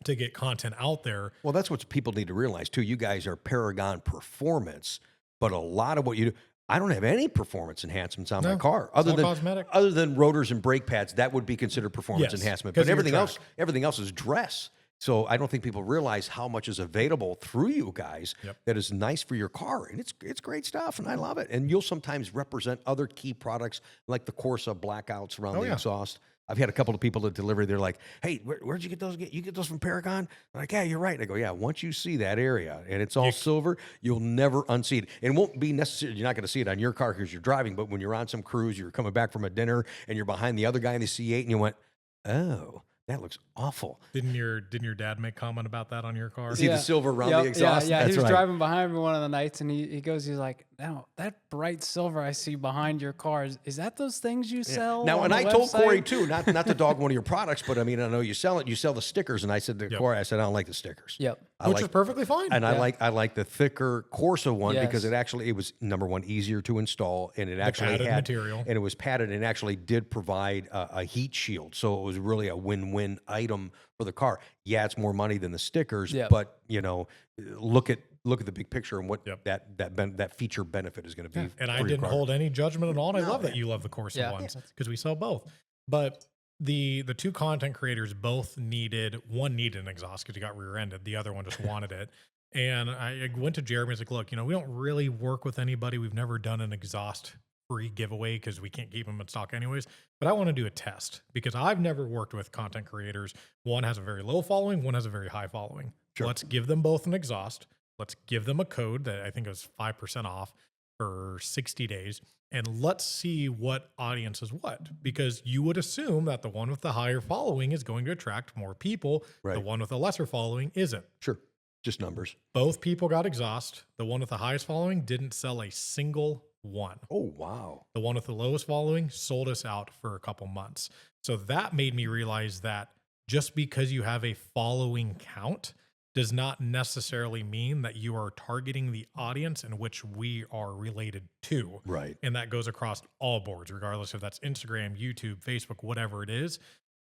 to get content out there. Well, that's what people need to realize too. You guys are Paragon Performance, but a lot of what you do, I don't have any performance enhancements on my car other than rotors and brake pads. That would be considered performance enhancement. But everything else is dress. So I don't think people realize how much is available through you guys that is nice for your car. And it's great stuff, and I love it. And you'll sometimes represent other key products like the Corsa blackouts around the exhaust. I've had a couple of people that deliver. They're like, hey, where'd you get those? You get those from Paragon? I'm like, yeah, you're right. And I go, yeah, once you see that area and it's all silver, you'll never unsee it. And it won't be necessary. You're not going to see it on your car because you're driving, but when you're on some cruise, you're coming back from a dinner and you're behind the other guy in the C8 and you went, oh, that looks awful. Didn't your dad make comment about that on your car? See the silver around the exhaust? Yeah, he was driving behind me one of the nights, and he's like, now, that bright silver I see behind your car, is that those things you sell? Now, and I website? told Corey too, not to dog one of your products, but I mean, I know you sell it. You sell the stickers, and I said to Corey, I said, I don't like the stickers. Yep. Which is perfectly fine. And I like the thicker Corsa one because it was number one, easier to install, and it actually had material, and it was padded, and actually did provide a heat shield, so it was really a win-win item for the car. Yeah, it's more money than the stickers, but you know, look at the big picture and what that feature benefit is going to be. And I didn't hold any judgment at all. And I love that you love the Corsa ones because we sell both. But the two content creators both needed an exhaust because he got rear-ended. The other one just wanted it. And I went to Jeremy and was like, look, we don't really work with anybody. We've never done an exhaust free giveaway because we can't keep them in stock anyways. But I want to do a test because I've never worked with content creators. One has a very low following, one has a very high following. Sure. Let's give them both an exhaust. Let's give them a code that I think is 5% off for 60 days. And let's see what audience is what. Because you would assume that the one with the higher following is going to attract more people. Right. The one with the lesser following isn't. Sure. Just numbers. Both people got exhaust. The one with the highest following didn't sell a single one. Oh, wow. The one with the lowest following sold us out for a couple months. So that made me realize that just because you have a following count does not necessarily mean that you are targeting the audience in which we are related to. Right. And that goes across all boards, regardless if that's Instagram, YouTube, Facebook, whatever it is.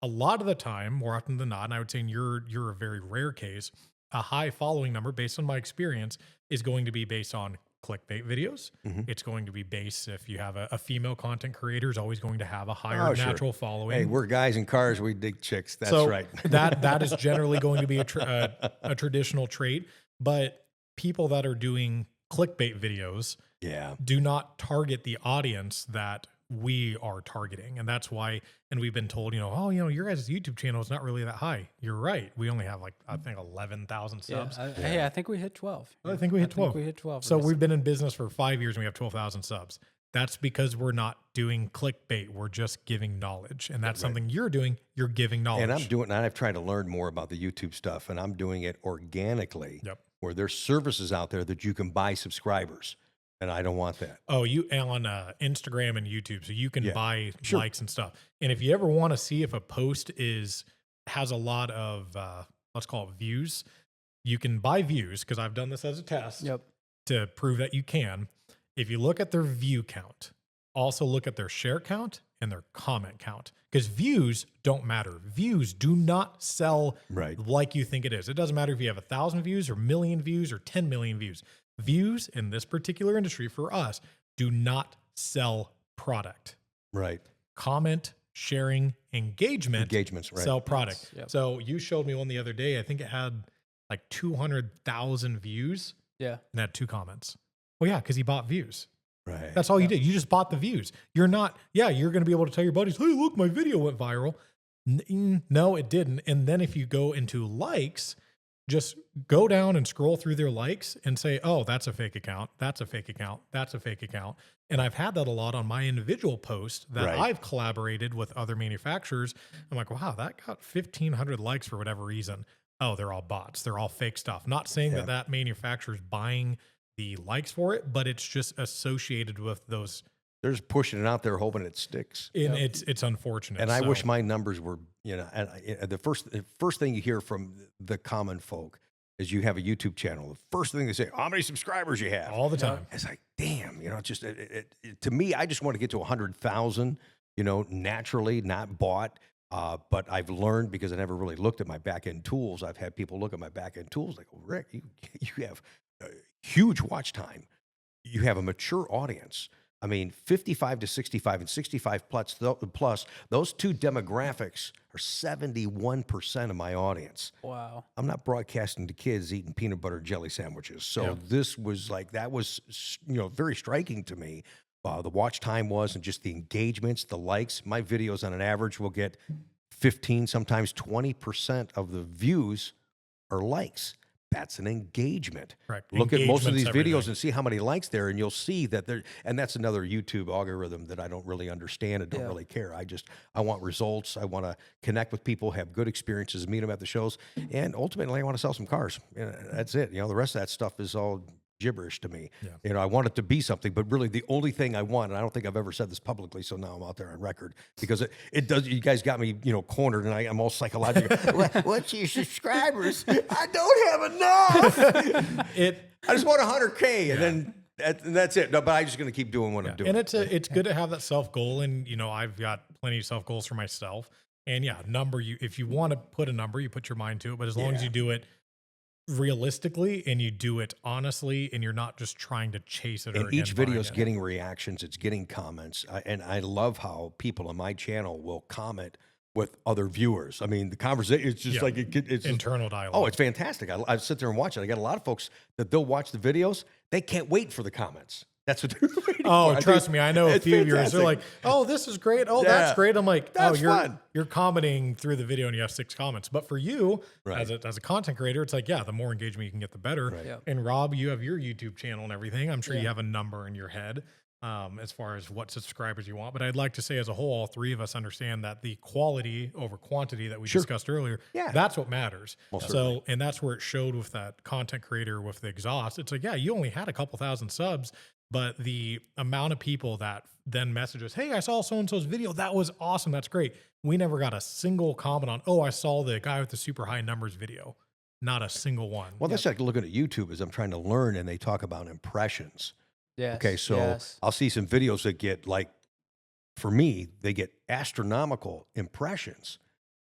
A lot of the time, more often than not, and I would say you're a very rare case, a high following number, based on my experience, is going to be based on clickbait videos. Mm-hmm. It's going to be based, if you have a female content creator, is always going to have a higher natural following. Hey, we're guys in cars, we dig chicks. That's so right. that is generally going to be a traditional trait. But people that are doing clickbait videos do not target the audience that we are targeting. And that's why, and we've been told, your guys' YouTube channel is not really that high. You're right. We only have I think 11,000 subs. Hey, I think we hit 12. I think we hit 12. We hit 12. So we've been in business for 5 years and we have 12,000 subs. That's because we're not doing clickbait. We're just giving knowledge. And that's something you're doing. You're giving knowledge. And I'm doing, and I've tried to learn more about the YouTube stuff, and I'm doing it organically, where there's services out there that you can buy subscribers. And I don't want that. Oh, you on Instagram and YouTube, so you can buy likes and stuff. And if you ever want to see if a post has a lot of let's call it views, you can buy views, because I've done this as a test to prove that you can. If you look at their view count, also look at their share count and their comment count, because views don't matter. Views do not sell like you think it is. It doesn't matter if you have 1,000 views or 1 million views or 10 million views. Views in this particular industry for us do not sell product. Right. Comment, sharing, engagements sell product. Yep. So you showed me one the other day. I think it had like 200,000 views. Yeah. And had 2 comments. Well, yeah, because he bought views. Right. That's all you did. You just bought the views. You're not, you're going to be able to tell your buddies, hey, look, my video went viral. No, it didn't. And then if you go into likes, just go down and scroll through their likes and say, oh, that's a fake account. That's a fake account. That's a fake account. And I've had that a lot on my individual post that I've collaborated with other manufacturers. I'm like, wow, that got 1,500 likes for whatever reason. Oh, they're all bots. They're all fake stuff. Not saying that manufacturer's buying the likes for it, but it's just associated with those. They're just pushing it out there, hoping it sticks. And it's unfortunate. And I wish my numbers were, and the first thing you hear from the common folk is you have a YouTube channel. The first thing they say, how many subscribers you have? All the time. It's like, damn, just to me, I just want to get to 100,000, naturally, not bought. But I've learned, because I never really looked at my back end tools. I've had people look at my back end tools like, Rick, you have huge watch time. You have a mature audience. I mean, 55 to 65 and 65 plus, those two demographics are 71% of my audience. Wow. I'm not broadcasting to kids eating peanut butter and jelly sandwiches. So this was that was, very striking to me. The watch time was, and just the engagements, the likes. My videos on an average will get 15, sometimes 20% of the views are likes. That's an engagement. Correct. Look at most of these videos and see how many likes there, and you'll see that and that's another YouTube algorithm that I don't really understand and don't really care. I want results. I want to connect with people, have good experiences, meet them at the shows, and ultimately I want to sell some cars. That's it. The rest of that stuff is all gibberish to me. I want it to be something, but really the only thing I want, and I don't think I've ever said this publicly, so now I'm out there on record, because it does, you guys got me, cornered, and I'm all psychological. What's your subscribers? I don't have enough. I just want 100K, and then that's it. No, but I'm just going to keep doing what I'm doing. And it's good to have that self goal, and I've got plenty of self goals for myself. And number, if you want to put a number, you put your mind to it, but as long as you do it realistically and you do it honestly, and you're not just trying to chase it. And each video is getting reactions, it's getting comments, and I love how people on my channel will comment with other viewers. I mean, the conversation, it's just like it's internal dialogue. Oh, it's fantastic. I sit there and watch it. I got a lot of folks that they'll watch the videos. They can't wait for the comments. That's what they're waiting for. Trust me, I know a few of yours. They're like, "Oh, this is great. Oh, that's great." I'm like, that's fun. You're commenting through the video and you have 6 comments. But for you, as a content creator, it's like, the more engagement you can get, the better. Right. And Rob, you have your YouTube channel and everything. I'm sure you have a number in your head. as far as what subscribers you want. But I'd like to say as a whole, all three of us understand that the quality over quantity that we discussed earlier, that's what matters. So, and that's where it showed with that content creator with the exhaust. It's like, yeah, you only had a couple thousand subs, but the amount of people that then message us, hey, I saw so-and-so's video. That was awesome. That's great. We never got a single comment on, oh, I saw the guy with the super high numbers video. Not a single one. Well, that's like looking at YouTube as I'm trying to learn, and they talk about impressions. Yes. Okay, so I'll see some videos that get for me, they get astronomical impressions,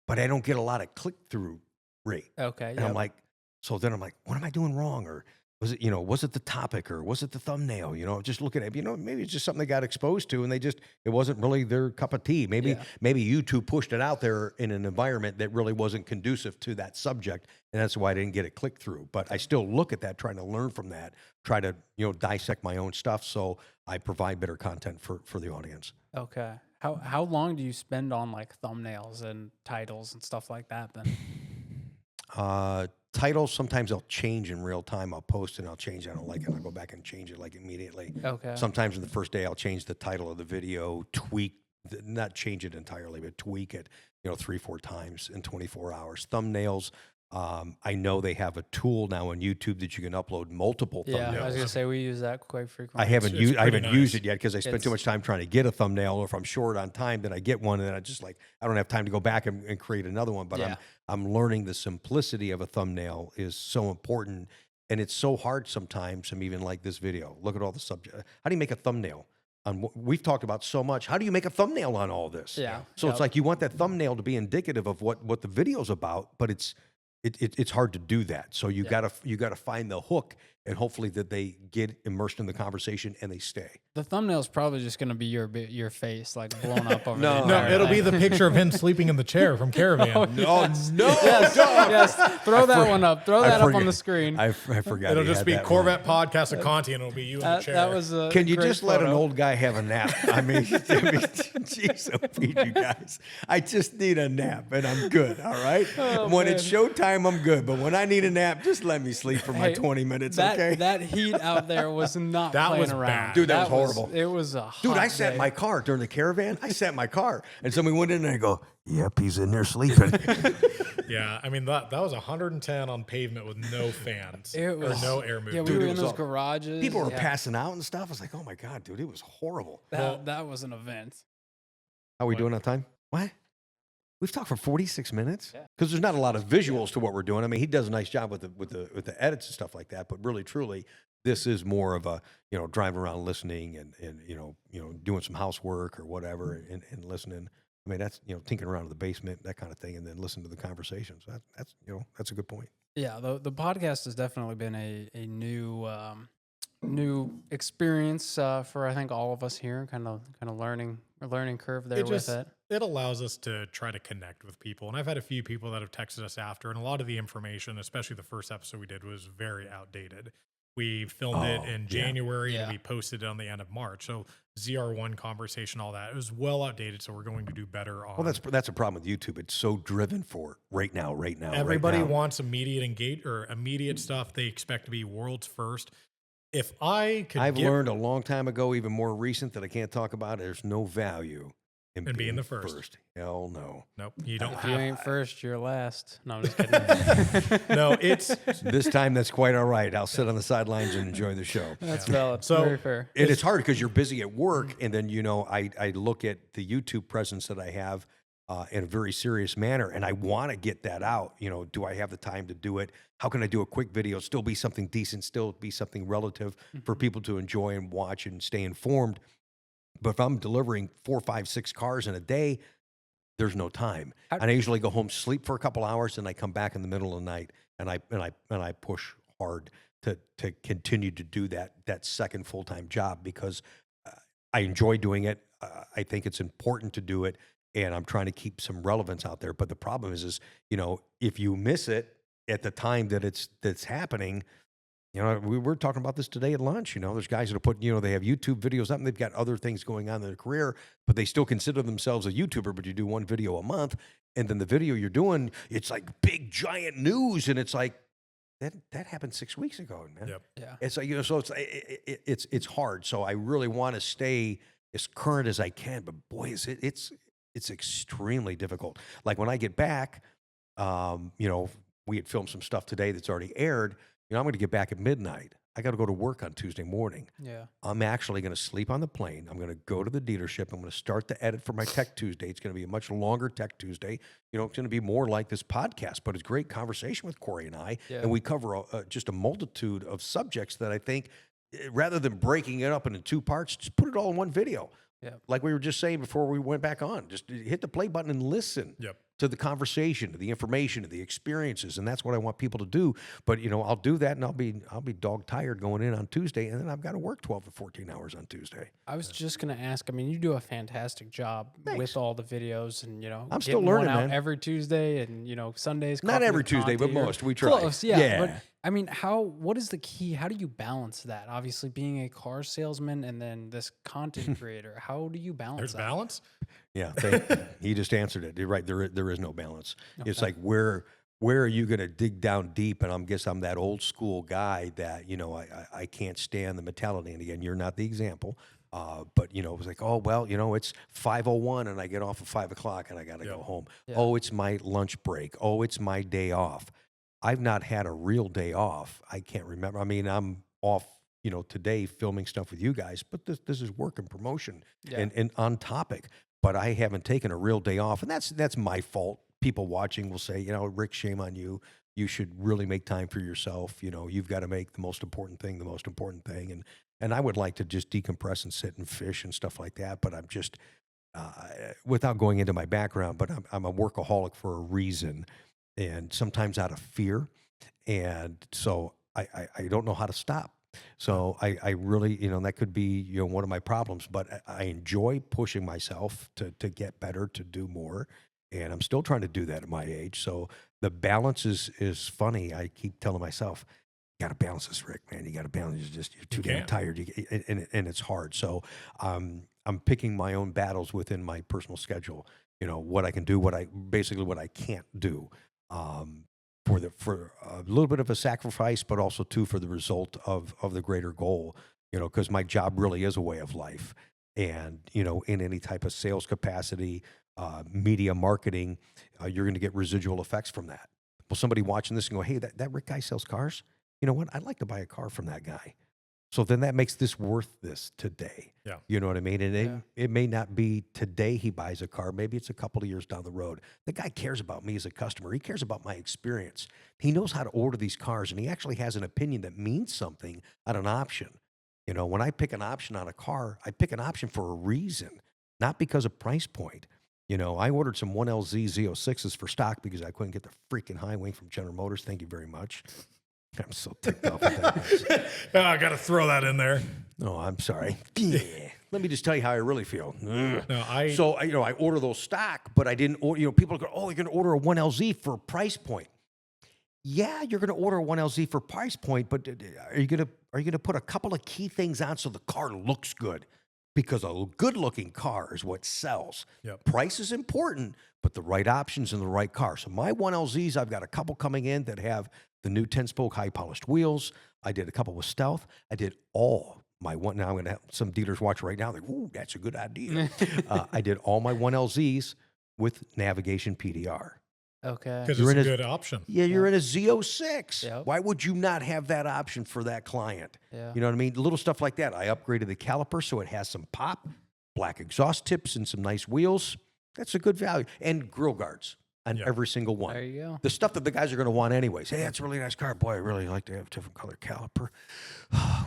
but I don't get a lot of click-through rate. Okay. And I'm like, so then I'm like, what am I doing wrong? Or was it the topic, or was it the thumbnail? Just looking at, maybe it's just something they got exposed to and it wasn't really their cup of tea. Maybe YouTube pushed it out there in an environment that really wasn't conducive to that subject. And that's why I didn't get a click through, but I still look at that, trying to learn from that, try to, dissect my own stuff. So I provide better content for the audience. Okay. How long do you spend on like thumbnails and titles and stuff like that then? Titles, sometimes I'll change in real time. I'll post and I'll change. I don't like it. I'll go back and change it immediately. Okay. Sometimes in the first day, I'll change the title of the video, not change it entirely, but tweak it, 3-4 times in 24 hours. Thumbnails, I know they have a tool now on YouTube that you can upload multiple thumbnails. Yeah, I was gonna say we use that quite frequently. I haven't used it yet because I spent too much time trying to get a thumbnail. Or if I'm short on time, then I get one, and then I don't have time to go back and create another one. But I'm learning the simplicity of a thumbnail is so important, and it's so hard sometimes. I'm even like this video. Look at all the subject. How do you make a thumbnail? We've talked about so much. How do you make a thumbnail on all this? Yeah. So it's like you want that thumbnail to be indicative of what the video's about, but it's hard to do that. So you gotta find the hook, and hopefully that they get immersed in the conversation and they stay. The thumbnail is probably just going to be your face like blown up over No, the it'll be the picture of him sleeping in the chair from Caravan. Yes. Throw that one up. Throw that up on the screen. I forgot. It'll just be Corvette Podcast and Conti, and it'll be you in the chair. That was a Can you great just let an photo. old guy have a nap? I mean, jeez, you guys. I just need a nap, and I'm good, all right? When it's showtime, I'm good. But when I need a nap, just let me sleep for my 20 minutes, okay? That heat out there was not playing around. Bad. Dude, that was horrible. It was a hot Dude, I sat in day. my car during the Caravan. I sat in my car, and somebody went in there and go, yep, he's in there sleeping. Yeah, I mean, that was 110 on pavement with no fans It was, or no air movement. Yeah, we Dude, were it in was those all- garages. People were yeah. passing out and stuff. I was like, oh my God, dude, it was horrible. That was an event. How are we doing on time? What? We've talked for 46 minutes because there's not a lot of visuals to what we're doing. I mean, he does a nice job with the edits and stuff like that, but really, truly, this is more of a driving around listening and doing some housework or whatever and listening. I mean, that's tinkering around in the basement, that kind of thing, and then listen to the conversations. That's a good point. Yeah, the podcast has definitely been a new experience for I think all of us here. Kind of learning curve there with it. It allows us to try to connect with people. And I've had a few people that have texted us after, and a lot of the information, especially the first episode we did, was very outdated. We filmed it in January and we posted it on the end of March. So ZR1 conversation, all that, it was well outdated. So we're going to do better on. Well, that's a problem with YouTube. It's so driven for right now. Everybody right now. wants immediate stuff. They expect to be world's first. If I've learned a long time ago, even more recent that I can't talk about, there's no value in being the first. Hell no. Nope. You don't If you ain't first, you're last. No, I'm just kidding. No, it's This time that's quite all right. I'll sit on the sidelines and enjoy the show. That's valid. So- Very fair. And it's hard because you're busy at work, and then I look at the YouTube presence that I have in a very serious manner, and I want to get that out. Do I have the time to do it? How can I do a quick video, still be something decent, still be something relative for people to enjoy and watch and stay informed? But if I'm delivering 4, 5, 6 cars in a day, there's no time. And I usually go home, sleep for a couple hours, and I come back in the middle of the night, and I push hard to continue to do that second full-time job because I enjoy doing it. I think it's important to do it, and I'm trying to keep some relevance out there. But the problem is if you miss it at the time that's happening. We were talking about this today at lunch. There's guys that are putting, they have YouTube videos up and they've got other things going on in their career, but they still consider themselves a YouTuber, but you do one video a month. And then the video you're doing, it's like big, giant news. And it's like, that happened 6 weeks ago, man. Yep. Yeah. It's like, so it's hard. So I really want to stay as current as I can, but boy, it's extremely difficult. Like when I get back, we had filmed some stuff today that's already aired. I'm going to get back at midnight. I got to go to work on Tuesday morning. Yeah. I'm actually going to sleep on the plane. I'm going to go to the dealership. I'm going to start the edit for my Tech Tuesday. It's going to be a much longer Tech Tuesday. It's going to be more like this podcast, but it's great conversation with Corey and I. Yeah. And we cover just a multitude of subjects that I think, rather than breaking it up into 2 parts, just put it all in one video. Yeah. Like we were just saying before we went back on, just hit the play button and listen. Yep. To the conversation, to the information, to the experiences, and that's what I want people to do. But I'll do that, and I'll be dog tired going in on Tuesday, and then I've got to work 12 to 14 hours on Tuesday. I was just gonna ask. I mean, you do a fantastic job Thanks. with all the videos, and I'm still getting learning, one out man. every Tuesday, and Sundays. Not Coffee every with Tuesday, but Conti or- most. We try. Close, yeah. But I mean, what is the key? How do you balance that? Obviously, being a car salesman and then this content creator, how do you balance There's that? balance. Yeah, he just answered it. You're right. There is no balance. Okay. It's like where are you going to dig down deep? And I'm that old school guy that I can't stand the mentality. And again, you're not the example. But it was like, oh well, it's 5:01 and I get off at 5 o'clock and I got to go home. Yeah. Oh, it's my lunch break. Oh, it's my day off. I've not had a real day off. I can't remember. I mean, I'm off, today filming stuff with you guys, but this is work and promotion and on topic. But I haven't taken a real day off, and that's my fault. People watching will say, Rick, shame on you. You should really make time for yourself. You've got to make the most important thing. And I would like to just decompress and sit and fish and stuff like that. But I'm just, without going into my background, but I'm a workaholic for a reason, and sometimes out of fear. And so I don't know how to stop. So I really, that could be, one of my problems, but I enjoy pushing myself to get better, to do more. And I'm still trying to do that at my age. So the balance is funny. I keep telling myself, you got to balance this, Rick, man. You got to balance. You're too damn tired. And it's hard. So I'm picking my own battles within my personal schedule, what I can do, what I can't do. For a little bit of a sacrifice, but also too for the result of the greater goal, because my job really is a way of life. And, in any type of sales capacity, media marketing, you're going to get residual effects from that. Well, somebody watching this and go, hey, that Rick guy sells cars. You know what? I'd like to buy a car from that guy. So then that makes this worth this today. Yeah. You know what I mean? And it may not be today he buys a car. Maybe it's a couple of years down the road. The guy cares about me as a customer. He cares about my experience. He knows how to order these cars, and he actually has an opinion that means something on an option. When I pick an option on a car, I pick an option for a reason, not because of price point. I ordered some 1LZ Z06s for stock because I couldn't get the freaking high wing from General Motors. Thank you very much. I'm so ticked off with that. I got to throw that in there. Oh, I'm sorry. Yeah. Let me just tell you how I really feel. No, I order those stock, but I didn't order, people go, oh, you're going to order a 1LZ for price point. Yeah, you're going to order a 1LZ for price point, but are you going to put a couple of key things on so the car looks good? Because a good-looking car is what sells. Yep. Price is important, but the right options in the right car. So my 1LZs, I've got a couple coming in that have the new 10-spoke high-polished wheels. I did a couple with Stealth. I did all my one. Now I'm going to have some dealers watch right now. They're like, ooh, that's a good idea. I did all my 1LZs with navigation PDR. Okay. Because it's a good option. Yeah, you're in a Z06. Yep. Why would you not have that option for that client? Yeah. You know what I mean? Little stuff like that. I upgraded the caliper so it has some pop, black exhaust tips, and some nice wheels. That's a good value. And grill guards on every single one. There you go. The stuff that the guys are going to want anyways. Hey, that's a really nice car. Boy, I really like to have a different color caliper.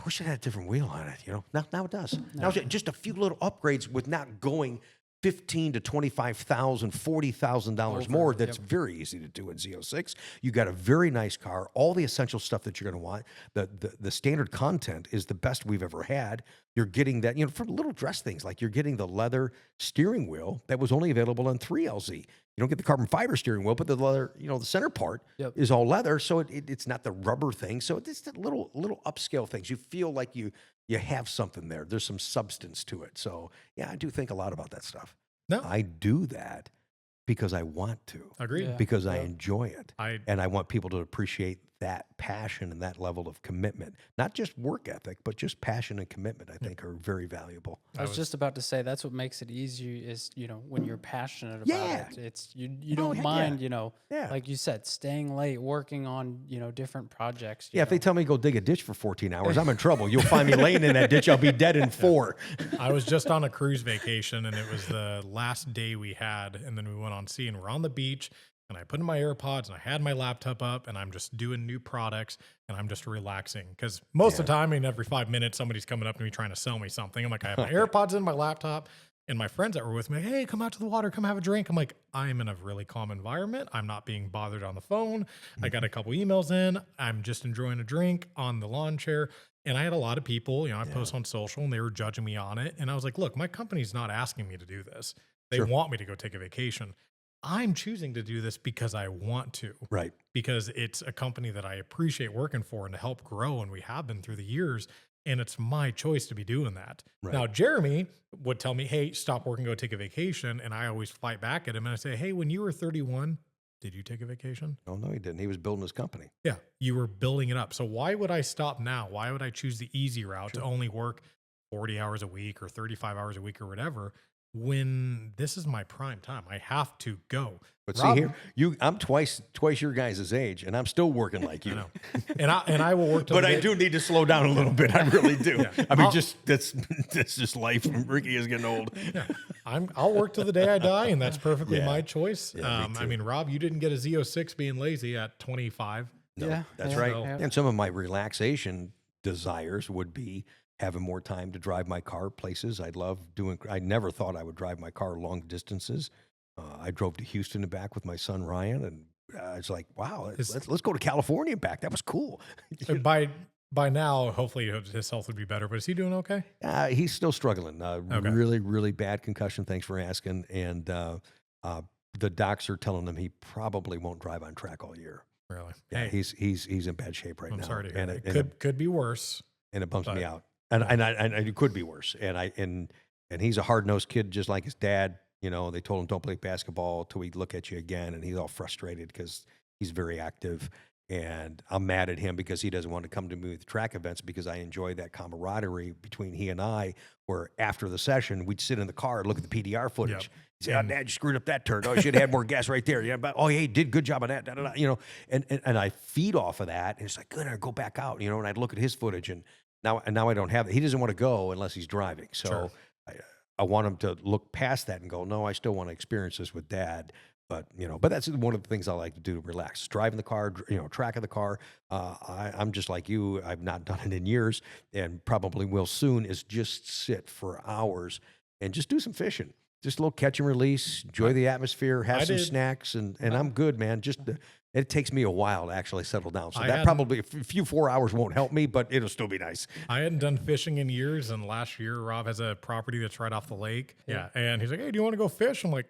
Wish it had a different wheel on it, Now it does. Now just a few little upgrades with not going $15,000 to $25,000, $40,000 more. That's very easy to do in Z06. You got a very nice car, all the essential stuff that you're going to want. The standard content is the best we've ever had. You're getting that, for little dress things, like you're getting the leather steering wheel that was only available on 3LZ. You don't get the carbon fiber steering wheel, but the leather, the center part is all leather, so it's not the rubber thing. So it's the little upscale things. You feel like you have something there. There's some substance to it. So, yeah, I do think a lot about that stuff. No. I do that because I want to. Agreed. Yeah. Because I enjoy it. I and I want people to appreciate that passion and that level of commitment, not just work ethic, but just passion and commitment, I think are very valuable. I was just about to say, that's what makes it easy is, when you're passionate about it, it's, you don't mind, like you said, staying late, working on, different projects. If they tell me to go dig a ditch for 14 hours, I'm in trouble. You'll find me laying in that ditch. I'll be dead in 4. I was just on a cruise vacation, and it was the last day we had, and then we went on sea, and we're on the beach, and I put in my AirPods, and I had my laptop up, and I'm just doing new products, and I'm just relaxing. Because most of the time, every 5 minutes, somebody's coming up to me trying to sell me something. I'm like, I have my AirPods in my laptop, and my friends that were with me, hey, come out to the water, come have a drink. I'm like, I'm in a really calm environment. I'm not being bothered on the phone. I got a couple emails in. I'm just enjoying a drink on the lawn chair. And I had a lot of people, I post on social, and they were judging me on it. And I was like, look, my company's not asking me to do this. They want me to go take a vacation. I'm choosing to do this because I want to. Right. Because it's a company that I appreciate working for and to help grow. And we have been through the years. And it's my choice to be doing that. Right. Now, Jeremy would tell me, hey, stop working, go take a vacation. And I always fight back at him. And I say, hey, when you were 31, did you take a vacation? Oh, no, he didn't. He was building his company. Yeah, you were building it up. So why would I stop now? Why would I choose the easy route to only work 40 hours a week or 35 hours a week or whatever, when this is my prime time? I have to go. But Rob, see here, I'm twice your guys' age, and I'm still working like you. I know. And I will work till but I do need to slow down a little bit. I really do. I mean, that's just life. Ricky is getting old. Yeah. I'll work till the day I die, and that's perfectly my choice. I mean, Rob, you didn't get a Z06 being lazy at 25. No, that's right. And some of my relaxation desires would be having more time to drive my car places. I never thought I would drive my car long distances. I drove to Houston and back with my son Ryan, and it's like, wow, let's go to California and back. That was cool. By now, hopefully his health would be better. But is he doing okay? He's still struggling. Really, really bad concussion. Thanks for asking. And the docs are telling him he probably won't drive on track all year. Really? Yeah, he's in bad shape right now. I'm sorry to hear. It could be worse. And it bumps me out. And it could be worse. And he's a hard-nosed kid, just like his dad. They told him don't play basketball till we look at you again, and he's all frustrated because he's very active. And I'm mad at him because he doesn't want to come to me with track events, because I enjoy that camaraderie between he and I, where after the session, we'd sit in the car and look at the PDR footage. Yep. He'd say, oh, Dad, you screwed up that turn. Oh, you should have had more gas right there. Yeah, but hey, did good job on that. And I feed off of that. And it's like, good, I go back out, and I'd look at his footage, and now I don't have it. He doesn't want to go unless he's driving. So I want him to look past that and go, no, I still want to experience this with Dad. But that's one of the things I like to do to relax. Driving the car, track of the car. I'm just like you. I've not done it in years, and probably will soon. Is just sit for hours and just do some fishing. Just a little catch and release. Enjoy the atmosphere. Have some snacks, and I'm good, man. It takes me a while to actually settle down. So that probably a few 4 hours won't help me, but it'll still be nice. I hadn't done fishing in years, and last year Rob has a property that's right off the lake. Yeah, and he's like, hey, do you want to go fish? I'm like,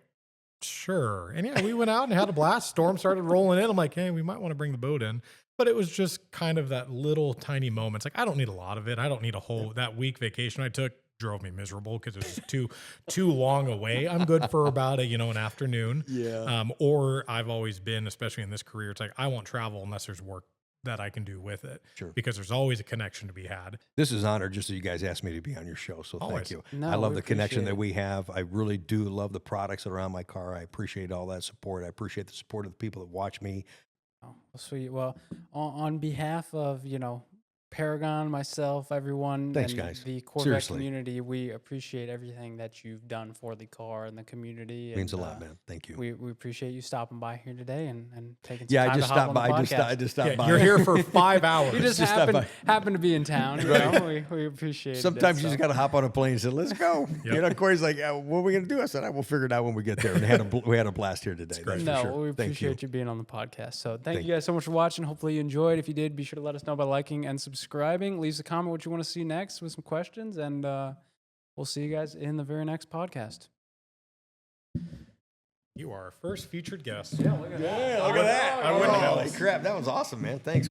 sure. And we went out and had a blast. Storm started rolling in. I'm like, hey, we might want to bring the boat in. But it was just kind of that little tiny moment. It's like, I don't need a lot of it. I don't need a whole, that week vacation I took drove me miserable because it was too long away. I'm good for about an afternoon. Yeah. Or I've always been, especially in this career, it's like, I won't travel unless there's work that I can do with it. Sure. Because there's always a connection to be had. This is an honor just that you guys asked me to be on your show. So thank you. I love the connection that we have. I really do love the products that are on my car. I appreciate all that support. I appreciate the support of the people that watch me. Oh, sweet. Well, on behalf of, Paragon, myself, everyone, thanks, and guys. the Corvette community, we appreciate everything that you've done for the car and the community. It means a lot, man. Thank you. We appreciate you stopping by here today and taking some time to hop on the podcast. I just stopped by. You're here for 5 hours. You just happen to be in town. We appreciate it. Sometimes you just got to hop on a plane and say, let's go. Corey's like, what are we going to do? I said, we'll figure it out when we get there. And we had a blast here today. We appreciate you being on the podcast. So thank you guys so much for watching. Hopefully you enjoyed. If you did, be sure to let us know by liking and subscribing. Leave us a comment what you want to see next with some questions, and we'll see you guys in the very next podcast. You are our first featured guest. Yeah, look at that. I wouldn't know. Holy crap, that was awesome, man. Thanks.